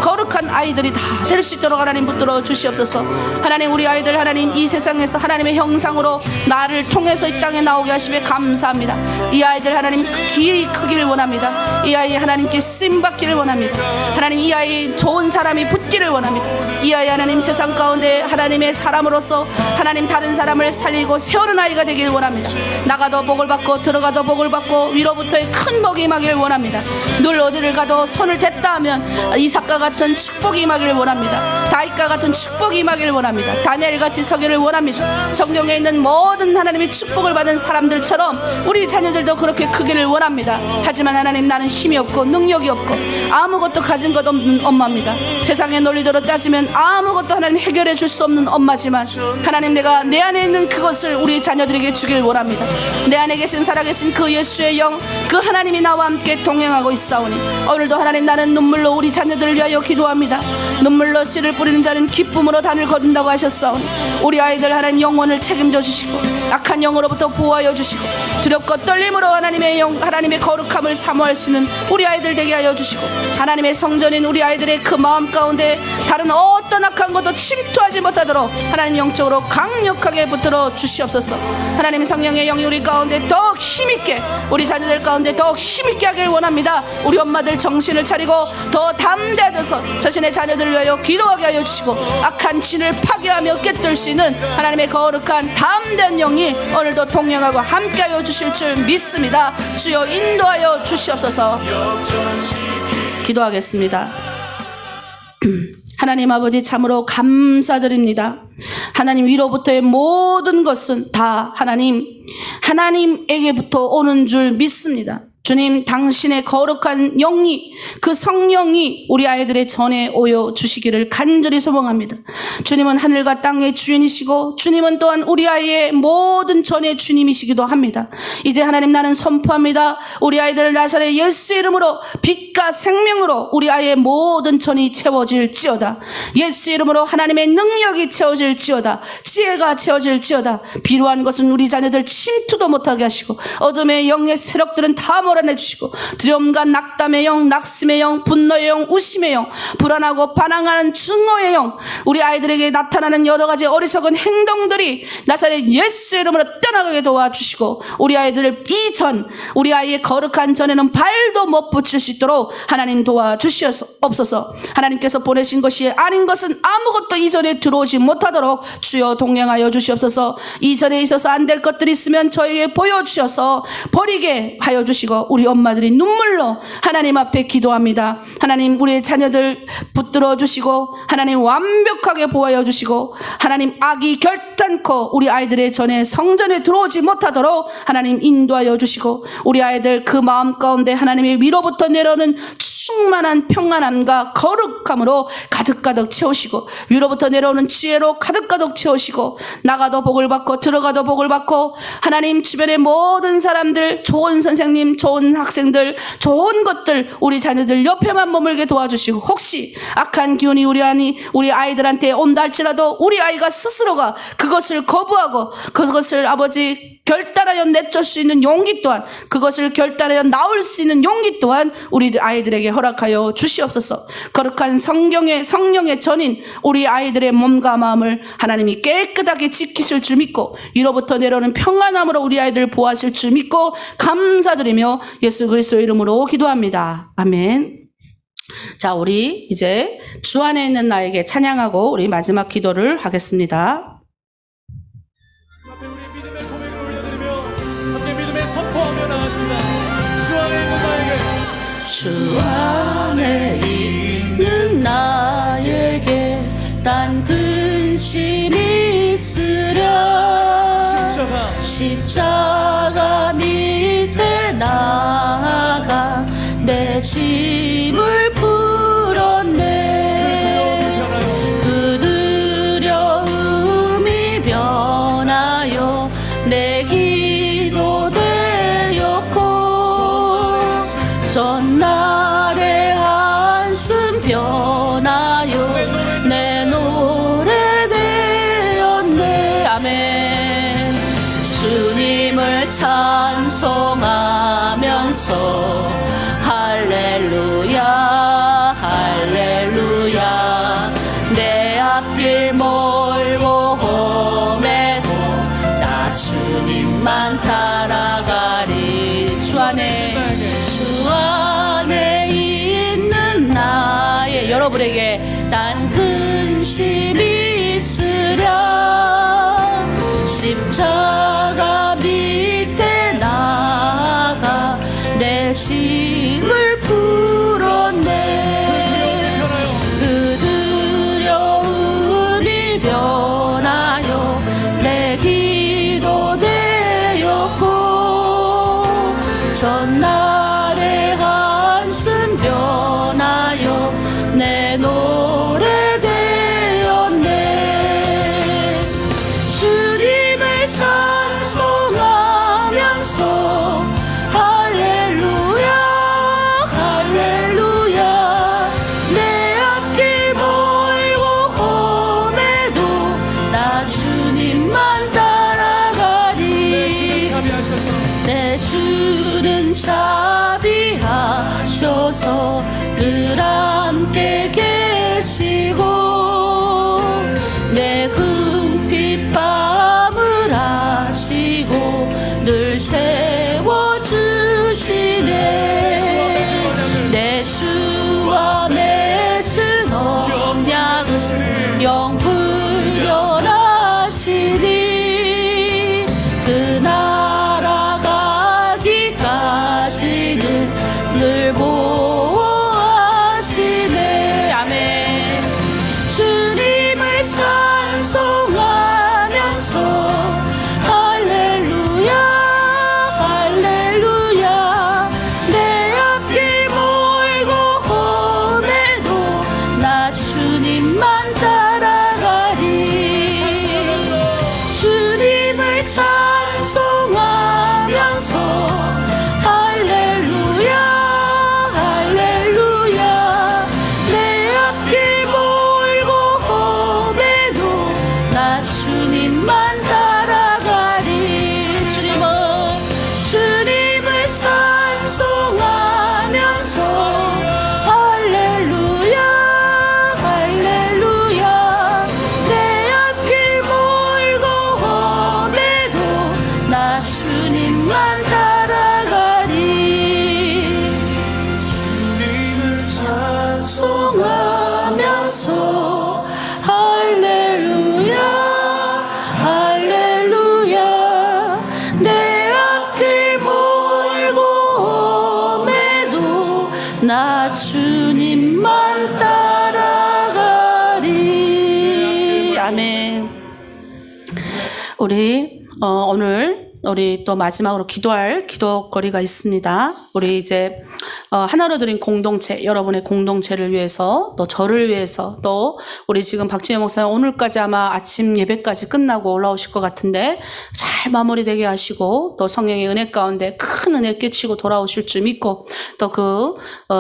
거룩한 아이들이 다 될 수 있도록 하나님 붙들어 주시옵소서. 하나님 우리 아이들 하나님 이 세상에서 하나님의 형상으로 나를 통해서 이 땅에 나오게 하시며 감사합니다. 이 아이들 하나님 기회의 크기를 원합니다. 이 아이 하나님께 쓰임받기를 원합니다. 하나님 이 아이 좋은 사람이 붙기를 원합니다. 이 아이 하나님 세상 가운데 하나님의 사람으로서 하나님 다른 사람을 살리고 세우는 아이가 되길 원합니다. 나가도 복을 받고 들어가도 복을 받고 위로부터의 큰 복이 임하기를 원합니다. 늘 어디를 가도 손을 댔다 하면 이삭과 같은 축복이 임하기를 원합니다. 다윗과 같은 축복이 임하기를 원합니다. 다니엘같이 서기를 원합니다. 성경에 있는 모든 하나님의 축복을 받은 사람들처럼 우리 자녀들도 그렇게 크기를 원합니다. 하지만 하나님 나는 힘이 없고 능력이 없고 아무것도 가진 것 없는 엄마입니다. 세상의 논리대로 따지면 아무것도 하나님 해결해 줄 수 없는 엄마지만 하나님 내가 내 안에 있는 그것을 우리 자녀들에게 주길 원합니다. 내 안에 계신 살아계신 그 예수의 영, 그 하나님이 나와 함께 동행하고 있사오니 오늘도 하나님 나는 눈물로 우리 자녀들을 위하여 기도합니다. 눈물로 씨를 뿌리는 자는 기쁨으로 단을 거둔다고 하셨사오니 우리 아이들 하나님 영혼을 책임져 주시고 악한 영으로부터 보호하여 주시고 두렵고 떨림으로 하나님의 영, 하나님의 거룩함을 사모할 수 있는 우리 아이들 되게 하여 주시고 하나님의 성전인 우리 아이들의 그 마음 가운데 다른 어떤 악한 것도 침투하지 못하도록 하나님 영적으로 강력하게 붙들어 주시옵소서. 하나님 성령의 영이 우리 가운데 더욱 힘있게 우리 자녀들 가운데 더욱 힘있게 하길 원합니다. 우리 엄마들 정신을 차리고 더 담대해져서 자신의 자녀들을 위하여 기도하게 하여 주시고 악한 진을 파괴하며 깨뜨릴 수 있는 하나님의 거룩한 담대한 영이 오늘도 동행하고 함께하여 주실 줄 믿습니다. 주여 인도하여 주시옵소서. 기도하겠습니다. 하나님 아버지 참으로 감사드립니다. 하나님 위로부터의 모든 것은 다 하나님에게부터 오는 줄 믿습니다. 주님, 당신의 거룩한 영이, 그 성령이 우리 아이들의 전에 오여 주시기를 간절히 소망합니다. 주님은 하늘과 땅의 주인이시고 주님은 또한 우리 아이의 모든 전의 주님이시기도 합니다. 이제 하나님, 나는 선포합니다. 우리 아이들 나사렛 예수 이름으로 빛과 생명으로 우리 아이의 모든 전이 채워질지어다. 예수 이름으로 하나님의 능력이 채워질지어다. 지혜가 채워질지어다. 필요한 것은 우리 자녀들 침투도 못하게 하시고 어둠의 영의 세력들은 다 몰아내주시고 두려움과 낙담의 영, 낙심의 영, 분노의 영, 우심의 영, 불안하고 반항하는 증오의 영, 우리 아이들에게 나타나는 여러 가지 어리석은 행동들이 나사렛 예수 이름으로 떠나가게 도와주시고 우리 아이들을 이전, 우리 아이의 거룩한 전에는 발도 못 붙일 수 있도록 하나님 도와주시옵소서. 하나님께서 보내신 것이 아닌 것은 아무것도 이전에 들어오지 못하도록 주여 동행하여 주시옵소서. 이전에 있어서 안 될 것들이 있으면 저에게 보여주셔서 버리게 하여 주시고 우리 엄마들이 눈물로 하나님 앞에 기도합니다. 하나님, 우리의 자녀들 붙들어 주시고 하나님 완벽하게 보호하여 주시고 하나님, 악이 결단코 우리 아이들의 전에 성전에 들어오지 못하도록 하나님 인도하여 주시고 우리 아이들 그 마음 가운데 하나님의 위로부터 내려오는 충만한 평안함과 거룩함으로 가득가득 채우시고 위로부터 내려오는 지혜로 가득가득 채우시고 나가도 복을 받고 들어가도 복을 받고 하나님, 주변의 모든 사람들, 좋은 선생님, 좋은 학생들, 좋은 것들 우리 자녀들 옆에만 머물게 도와주시고 혹시 악한 기운이 우리 아이들한테 온다 할지라도 우리 아이가 스스로가 그것을 거부하고 그것을 아버지 결단하여 내쫓을 수 있는 용기 또한, 그것을 결단하여 나올 수 있는 용기 또한 우리 아이들에게 허락하여 주시옵소서. 거룩한 성령의 전인 우리 아이들의 몸과 마음을 하나님이 깨끗하게 지키실 줄 믿고 위로부터 내려오는 평안함으로 우리 아이들 보호하실 줄 믿고 감사드리며 예수 그리스도의 이름으로 기도합니다. 아멘. 자, 우리 이제 주 안에 있는 나에게 찬양하고 우리 마지막 기도를 하겠습니다. 앞에 우리 믿음의 고백을 올려드리며 함께 믿음의 선포하며 나가십니다. 주 안에 있는 나에게, 주 안에 있는 나에게 딴 근심이 있으랴. 십자가 밑에 나아가 내 짐을 풀었네. 그 두려움이 변하여 내 기도 되었고 전날의 한숨 변하여 내 노래 되었네. 아멘. 주님을 찬송하면서 할렐루야 할렐루야. 내 앞길 멀고 험해도 나 주님만 따라가리. 주 안에 있는 나의 여러분에게 딴 근심이 있으랴. 십자가 밑에 나아가 내 짐을 풀었네. 그 두려움이 변하여 내 기도 되었고 전날의 한숨 변하여 내 노래 되었네. 주님을 찬송하면서 할렐루야 할렐루야. 내 앞길 멀고 험해도 나 주님만 따라가리. 내 주는 자비하셔서 늘 함께 계시고 내 궁핍함을 아시고 늘 채워주시네. 내 주와 맺은 언약은 영불변하시니 그 날아가기까지는 늘 보호하시네. 아멘. 주님을 찬송하면서 할렐루야 할렐루야. 우리 오늘 우리 또 마지막으로 기도할 기도거리가 있습니다. 우리 이제 하나로 드린 공동체, 여러분의 공동체를 위해서, 또 저를 위해서, 또 우리 지금 박진영 목사님 오늘까지 아마 아침 예배까지 끝나고 올라오실 것 같은데 잘 마무리되게 하시고, 또 성령의 은혜 가운데 큰 은혜 끼치고 돌아오실 줄 믿고, 또 그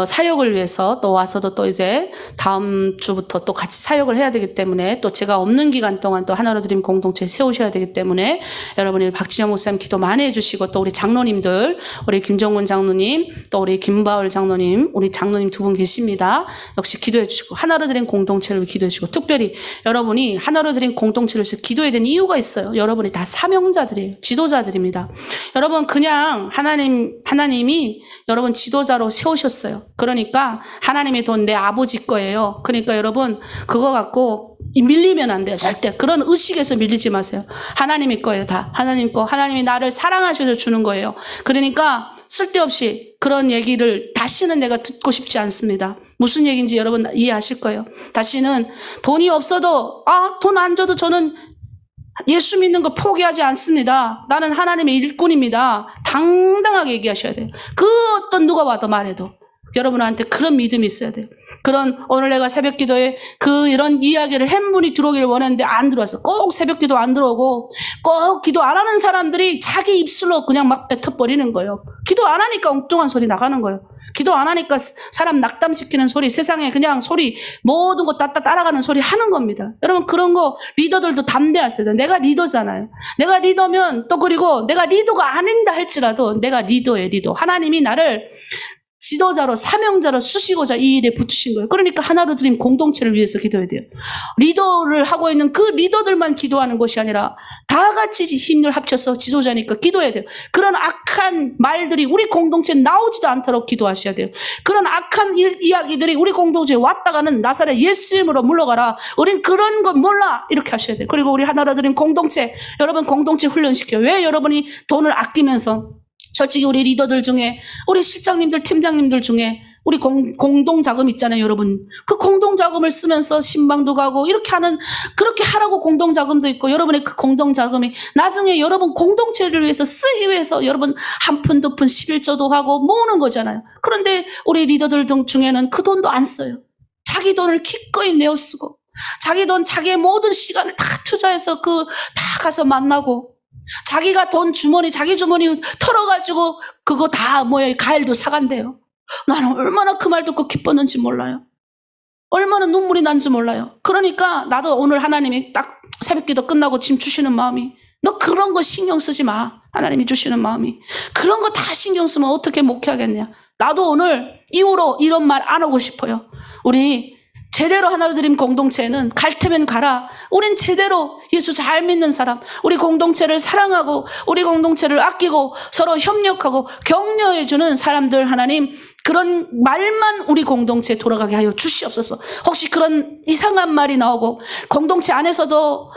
사역을 위해서 또 와서도 또 이제 다음 주부터 또 같이 사역을 해야 되기 때문에, 또 제가 없는 기간 동안 또 하나로 드린 공동체 세우셔야 되기 때문에 여러분이 박진영 목사님 기도 많이 해주시고, 또 우리 장로님들, 우리 김정훈 장로님, 또 우리 김바울 장로님, 우리 장로님 두 분 계십니다. 역시 기도해 주시고, 하나로 드린 공동체를 기도해 주시고, 특별히 여러분이 하나로 드린 공동체를 위해서 기도해야 되는 이유가 있어요. 여러분이 다 사명자들이에요. 지도자들입니다. 여러분 그냥 하나님이 여러분 지도자로 세우셨어요. 그러니까 하나님의 돈 내 아버지 거예요. 그러니까 여러분 그거 갖고 밀리면 안 돼요. 절대. 그런 의식에서 밀리지 마세요. 하나님의 거예요. 다 하나님 거. 하나님이 나를 사랑하셔서 주는 거예요. 그러니까 쓸데없이 그런 얘기를 다시는 내가 듣고 싶지 않습니다. 무슨 얘기인지 여러분 이해하실 거예요. 다시는 돈이 없어도 돈 안 줘도 저는 예수 믿는 거 포기하지 않습니다. 나는 하나님의 일꾼입니다. 당당하게 얘기하셔야 돼요. 그 어떤 누가 와도 말해도 여러분한테 그런 믿음이 있어야 돼요. 그런 오늘 내가 새벽 기도에 이런 이야기를 한 분이 들어오기를 원했는데 안 들어왔어. 꼭 새벽 기도 안 들어오고 꼭 기도 안 하는 사람들이 자기 입술로 그냥 막 뱉어버리는 거예요. 기도 안 하니까 엉뚱한 소리 나가는 거예요. 기도 안 하니까 사람 낙담시키는 소리, 세상에 그냥 소리, 모든 거 따라가는 소리 하는 겁니다. 여러분 그런 거 리더들도 담대하세요. 내가 리더잖아요. 내가 리더면 또 그리고 내가 리더가 아닌다 할지라도 내가 리더예요. 리더. 하나님이 나를 지도자로 사명자로 쓰시고자 이 일에 붙으신 거예요. 그러니까 하나로 드린 공동체를 위해서 기도해야 돼요. 리더를 하고 있는 그 리더들만 기도하는 것이 아니라 다 같이 힘을 합쳐서 지도자니까 기도해야 돼요. 그런 악한 말들이 우리 공동체에 나오지도 않도록 기도하셔야 돼요. 그런 악한 이야기들이 우리 공동체에 왔다가는 나사렛 예수 이름으로 물러가라. 우린 그런 거 몰라. 이렇게 하셔야 돼요. 그리고 우리 하나로 드린 공동체, 여러분 공동체 훈련시켜요. 왜 여러분이 돈을 아끼면서 솔직히 우리 리더들 중에 우리 실장님들 팀장님들 중에 우리 공동자금 있잖아요, 여러분. 그 공동자금을 쓰면서 신방도 가고 이렇게 그렇게 하라고 공동자금도 있고, 여러분의 그 공동자금이 나중에 여러분 공동체를 위해서 쓰기 위해서 여러분 한 푼, 두 푼, 11조도 하고 모으는 거잖아요. 그런데 우리 리더들 중에는 그 돈도 안 써요. 자기 돈을 기꺼이 내어 쓰고, 자기 돈, 자기의 모든 시간을 다 투자해서 다 가서 만나고, 자기가 자기 주머니 털어가지고 그거 다 과일도 사간대요. 나는 얼마나 그 말 듣고 기뻤는지 몰라요. 얼마나 눈물이 난지 몰라요. 그러니까 나도 오늘 하나님이 딱 새벽기도 끝나고 지금 주시는 마음이, 너 그런 거 신경 쓰지 마. 하나님이 주시는 마음이, 그런 거 다 신경 쓰면 어떻게 목회하겠냐. 나도 오늘 이후로 이런 말 안 하고 싶어요. 우리 제대로 하나로 드린 공동체는 갈 테면 가라. 우린 제대로 예수 잘 믿는 사람, 우리 공동체를 사랑하고 우리 공동체를 아끼고 서로 협력하고 격려해주는 사람들, 하나님 그런 말만 우리 공동체에 돌아가게 하여 주시옵소서. 혹시 그런 이상한 말이 나오고 공동체 안에서도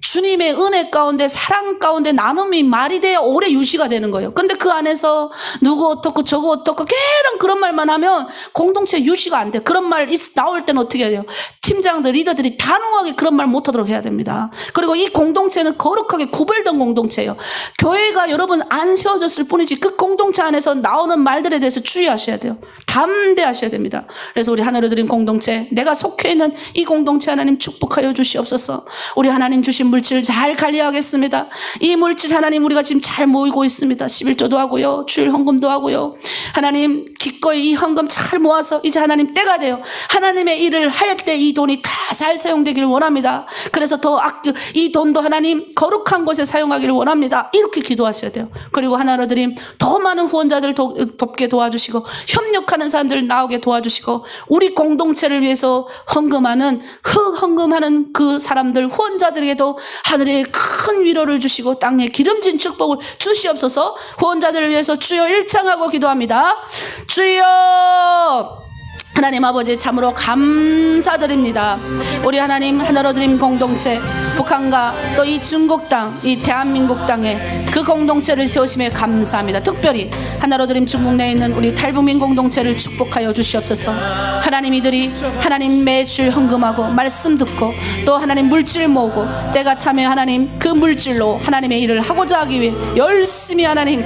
주님의 은혜 가운데 사랑 가운데 나눔이 말이 돼야 오래 유지가 되는 거예요. 근데 그 안에서 누구 어떻고 저거 어떻고 계속 그런 말만 하면 공동체 유지가 안 돼요. 그런 말 나올 때는 어떻게 해야 돼요? 팀장들, 리더들이 단호하게 그런 말 못하도록 해야 됩니다. 그리고 이 공동체는 거룩하게 구별된 공동체예요. 교회가 여러분 안 세워졌을 뿐이지 그 공동체 안에서 나오는 말들에 대해서 주의하셔야 돼요. 담대하셔야 됩니다. 그래서 우리 하나로 드린 공동체, 내가 속해 있는 이 공동체 하나님 축복하여 주시옵소서. 우리 하나님 주신 물질 잘 관리하겠습니다. 이 물질 하나님 우리가 지금 잘 모이고 있습니다. 11조도 하고요, 주일 헌금도 하고요. 하나님 기꺼이 이 헌금 잘 모아서 이제 하나님 때가 돼요. 하나님의 일을 할 때 이 돈이 다 잘 사용되길 원합니다. 그래서 이 돈도 하나님 거룩한 곳에 사용하기를 원합니다. 이렇게 기도하셔야 돼요. 그리고 하나로 드림 더 많은 후원자들 돕게 도와주시고, 협력하는 사람들 나오게 도와주시고, 우리 공동체를 위해서 헌금하는 그 사람들, 후원자들에게도 하늘의 큰 위로를 주시고 땅에 기름진 축복을 주시옵소서. 후원자들을 위해서 주여 일창하고 기도합니다. 주여 하나님 아버지 참으로 감사드립니다. 우리 하나님 하나로 드림 공동체, 북한과 또 이 중국 땅, 이 대한민국 땅에 그 공동체를 세우심에 감사합니다. 특별히 하나로 드림 중국 내에 있는 우리 탈북민 공동체를 축복하여 주시옵소서. 하나님 이들이 하나님 매출 헌금하고 말씀 듣고 또 하나님 물질 모으고 때가 차면 하나님 그 물질로 하나님의 일을 하고자 하기 위해 열심히 하나님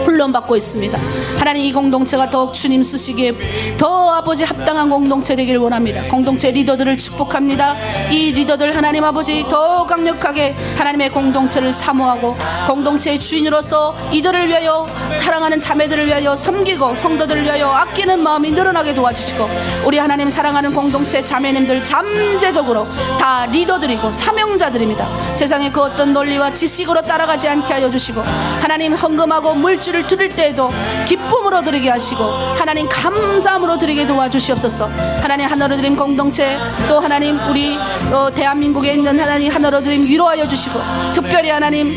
훈련받고 있습니다. 하나님 이 공동체가 더욱 주님 쓰시기에 더 아버지 합당한 공동체 되길 원합니다. 공동체 리더들을 축복합니다. 이 리더들 하나님 아버지 더 강력하게 하나님의 공동체를 사모하고 공동체의 주인으로서 이들을 위하여 사랑하는 자매들을 위하여 섬기고 성도들을 위하여 아끼는 마음이 늘어나게 도와주시고 우리 하나님 사랑하는 공동체 자매님들 잠재적으로 다 리더들이고 사명자들입니다. 세상의 그 어떤 논리와 지식으로 따라가지 않게 하여 주시고 하나님 헌금하고 물질을 드릴 때에도 기쁨으로 드리게 하시고 하나님 감사함으로 드리게 도와주시옵소서. 하나님 하나로 드림 공동체 또 하나님 우리 대한민국에 있는 하나님 하나로 드림 위로하여 주시고 특별히 하나님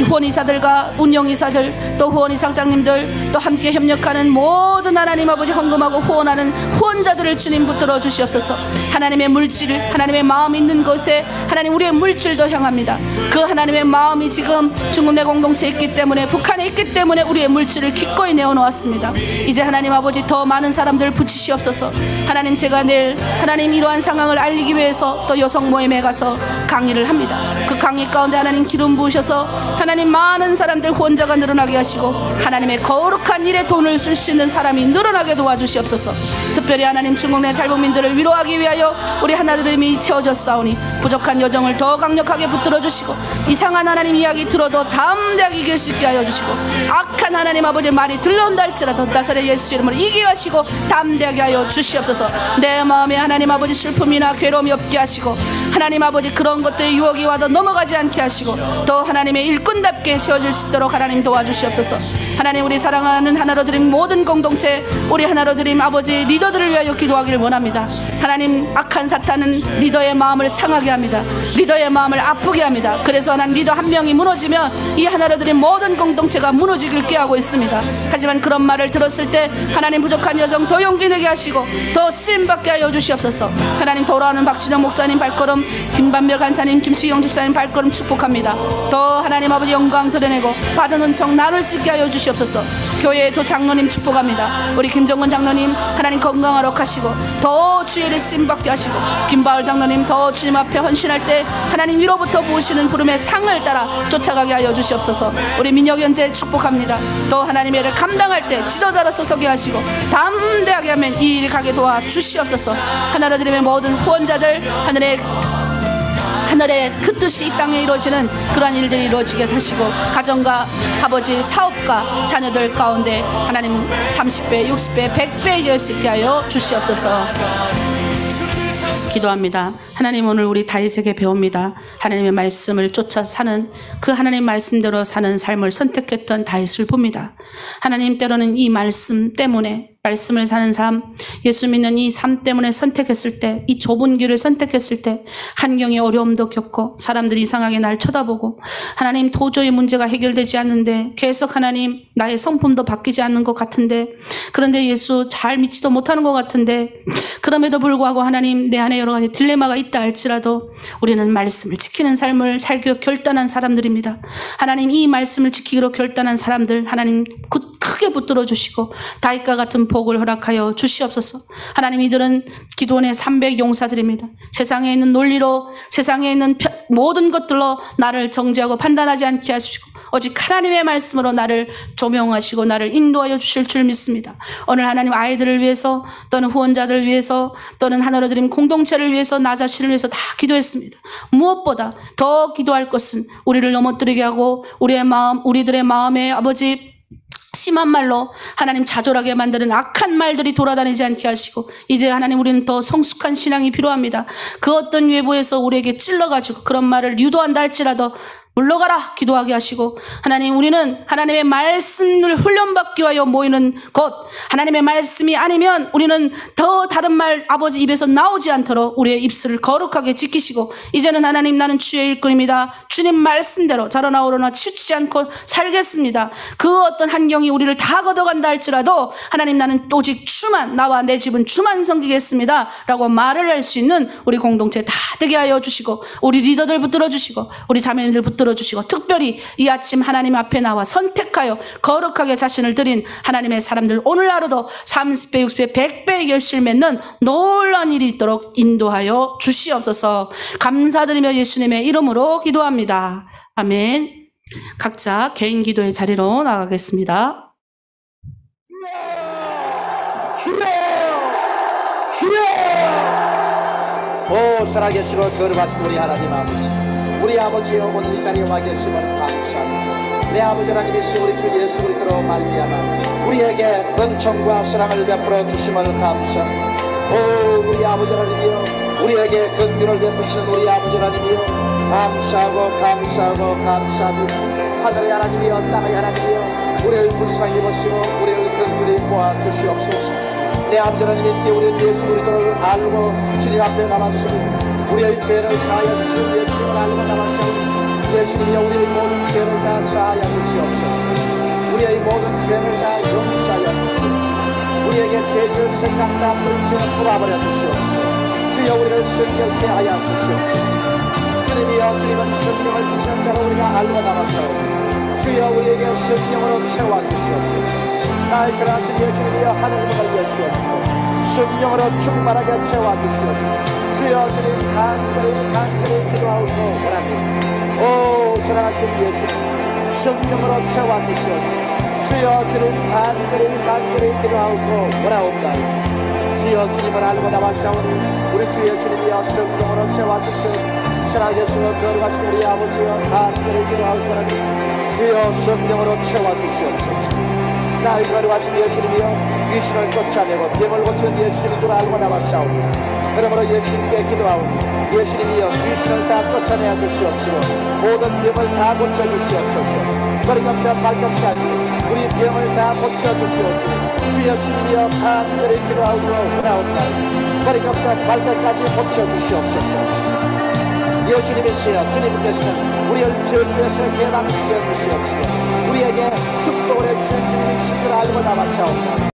후원이사들과 운영이사들 또 후원이사장님들 또 함께 협력하는 모든 하나님 아버지 헌금하고 후원하는 후원자들을 주님 붙들어 주시옵소서. 하나님의 물질 하나님의 마음 있는 곳에 하나님 우리의 물질도 향합니다. 그 하나님의 마음이 지금 중국 내 공동체에 있기 때문에 북한에 있기 때문에 우리의 물질을 기꺼이 내어놓았습니다. 이제 하나님 아버지 더 많은 사람들을 붙이시옵소서. 하나님 제가 내일 하나님 이러한 상황을 알리기 위해서 또 여성 모임에 가서 강의를 합니다. 그 강의 가운데 하나님 기름 부으셔서 하나님 많은 사람들 후원자가 늘어나게 하시고 하나님의 거룩한 일에 돈을 쓸 수 있는 사람이 늘어나게 도와주시옵소서. 특별히 하나님 중국 내 탈북민들을 위로하기 위하여 우리 하나님이 세워졌사오니 부족한 여정을 더 강력하게 붙들어 주시고 이상한 하나님 이야기 들어도 담대하게 이길 수 있게 하여 주시고 악한 하나님 아버지 말이 들러온다 할지라도 나사렛 예수 이름으로 이기게 하시고 담대하게 하여 주시옵소서. 내 마음에 하나님 아버지 슬픔이나 괴로움이 없게 하시고 하나님 아버지 그런 것들의 유혹이 와도 넘어가지 않게 하시고 또 하나님의 일꾼답게 세워질 수 있도록 하나님 도와주시옵소서. 하나님 우리 사랑하는 하나로 드림 모든 공동체 우리 하나로 드림 아버지 리더들을 위하여 기도하기를 원합니다. 하나님 악한 사탄은 리더의 마음을 상하게 합니다. 리더의 마음을 아프게 합니다. 그래서 하나님 리더 한 명이 무너지면 이 하나로 드림 모든 공동체가 무너지길 꾀하고 있습니다. 하지만 그런 말을 들었을 때 하나님 부족한 여정 더 용기 내게 하시고 더 쓰임받게 하여 주시옵소서. 하나님 돌아오는 박진영 목사님 발걸음 김반별 간사님 김수경 집사님 발걸음 축복합니다. 더 하나님 아버지 영광 드러내고 받은 은총 나눌 수 있게 하여 주시옵소서. 교회의 도 장로님 축복합니다. 우리 김정근 장로님 하나님 건강하러 가시고 더 주의 일에 쓰임받게 하시고 김바울 장로님 더 주님 앞에 헌신할 때 하나님 위로부터 부으시는 부름의 상을 따라 쫓아가게 하여 주시옵소서. 우리 민혁 현재 축복합니다. 더 하나님의 일을 감당할 때 지도자로서 서게 하시고 담대하게 하면 이 일이 가게 도와 주시옵소서. 하나로 드림의 모든 후원자들 하늘의 그 뜻이 이 땅에 이루어지는 그러한 일들이 이루어지게 하시고 가정과 아버지 사업과 자녀들 가운데 하나님 30배 60배 100배 열 수 있게 하여 주시옵소서. 기도합니다. 하나님 오늘 우리 다윗에게 배웁니다. 하나님의 말씀을 쫓아 사는 그 하나님 말씀대로 사는 삶을 선택했던 다윗을 봅니다. 하나님 때로는 이 말씀 때문에 말씀을 사는 삶, 예수 믿는 이 삶 때문에 선택했을 때, 이 좁은 길을 선택했을 때 환경의 어려움도 겪고 사람들이 이상하게 날 쳐다보고 하나님 도저히 문제가 해결되지 않는데 계속 하나님 나의 성품도 바뀌지 않는 것 같은데 그런데 예수 잘 믿지도 못하는 것 같은데 그럼에도 불구하고 하나님 내 안에 여러 가지 딜레마가 있다 할지라도 우리는 말씀을 지키는 삶을 살기로 결단한 사람들입니다. 하나님 이 말씀을 지키기로 결단한 사람들 하나님 크게 붙들어 주시고 다윗과 같은 복을 허락하여 주시옵소서. 하나님 이들은 기도원의 300 용사들입니다. 세상에 있는 논리로 세상에 있는 모든 것들로 나를 정죄하고 판단하지 않게 하시고 오직 하나님의 말씀으로 나를 조명하시고 나를 인도하여 주실 줄 믿습니다. 오늘 하나님 아이들을 위해서 또는 후원자들을 위해서 또는 하나로 드림 공동체를 위해서 나 자신을 위해서 다 기도했습니다. 무엇보다 더 기도할 것은 우리를 넘어뜨리게 하고 우리들의 마음에 아버지 심한 말로 하나님 좌절하게 만드는 악한 말들이 돌아다니지 않게 하시고 이제 하나님 우리는 더 성숙한 신앙이 필요합니다. 그 어떤 외부에서 우리에게 찔러가지고 그런 말을 유도한다 할지라도 물러가라 기도하게 하시고, 하나님, 우리는 하나님의 말씀을 훈련받기 위하여 모이는 것, 하나님의 말씀이 아니면 우리는 더 다른 말 아버지 입에서 나오지 않도록 우리의 입술을 거룩하게 지키시고, 이제는 하나님, 나는 주의 일꾼입니다. 주님 말씀대로 자라나 오르나 치우치지 않고 살겠습니다. 그 어떤 환경이 우리를 다 걷어간다 할지라도 하나님, 나는 오직 주만, 나와 내 집은 주만 섬기겠습니다 라고 말을 할 수 있는 우리 공동체 다 되게 하여 주시고, 우리 리더들 붙들어 주시고, 우리 자매님들 붙들어 주시고, 특별히 이 아침 하나님 앞에 나와 선택하여 거룩하게 자신을 드린 하나님의 사람들, 오늘 하루도 30배, 60배, 100배의 결실을 맺는 놀라운 일이 있도록 인도하여 주시옵소서. 감사드리며 예수님의 이름으로 기도합니다. 아멘. 각자 개인 기도의 자리로 나가겠습니다. 오, 살아계시고 거룩하신 우리 하나님 아버지, 우리 아버지여, 오늘 이 자리에 와 계심을 감사합니다. 내 아버지 하나님이시 우리 주 예수 그리스도로 말미암아 우리에게 은총과 사랑을 베풀어 주심을 감사합니다. 오, 우리 아버지 하나님이여, 우리에게 긍휼을 베푸시는 우리 아버지 하나님이여, 감사하고 감사하고 감사합니다. 하늘의 하나님이여, 땅의 하나님이여, 우리를 불쌍히 보시고 우리를 긍휼히 보아 주시옵소서. 내 아버지 하나님이시 우리 예수 그리스도를 알고 주님 앞에 나왔으니 우리의 죄를 사하여 주시는 예수님을 알고 나왔으니 예수님이여, 우리의 모든 죄를 다 사하여 주시옵소서. 우리의 모든 죄를 다 용서하여 주시옵소서. 우리에게 죄질 생각 다 물죄 풀어버려 주시옵소서. 주여, 우리를 성결케 하여 주시옵소서. 주님이여, 주님은 성령을 주시는 자로 우리가 알고 나왔사오니 주여, 우리에게 성령으로 채워 주시옵소서. 나의 사랑하신 예수님이여, 하늘을 열시옵시고 성령으로 충만하게 채워주시옵소서. 주여, 주님 간절히 기도하고 원합니다. 오, 사랑하신 예수님, 성령으로 채워주시옵소서. 주여, 주님 간절히 기도하고 원하옵나이다. 주여, 주님을 알고 나와사오니 우리 주 예수님이여, 성령으로 채워주시옵소서. 살아계시고 거룩하신 우리 아버지여, 간절히 기도하고 원합니다. 주여, 성령으로 채워주시옵소서. 나의 거룩하신 예수님이여, 귀신을 쫓아내고 병을 고치는 예수님인 줄 알고 나왔사오니 그러므로 예수님께 기도하오니 예수님이여, 귀신을 다 쫓아내야 주시옵시고 모든 병을 다 고쳐주시옵소서. 머리부터 발끝까지 우리 병을 다 고쳐주시옵소서. 주 예수님이여, 간절히 기도하고 원하옵나이다. 머리부터 발끝까지 고쳐주시옵소서. 예수님이시여, 주님께서는 우리를 저주에서 해방시켜 주시옵시고 우리에게 축복을 해주신 주님이신 줄 알고 나왔사옵니다.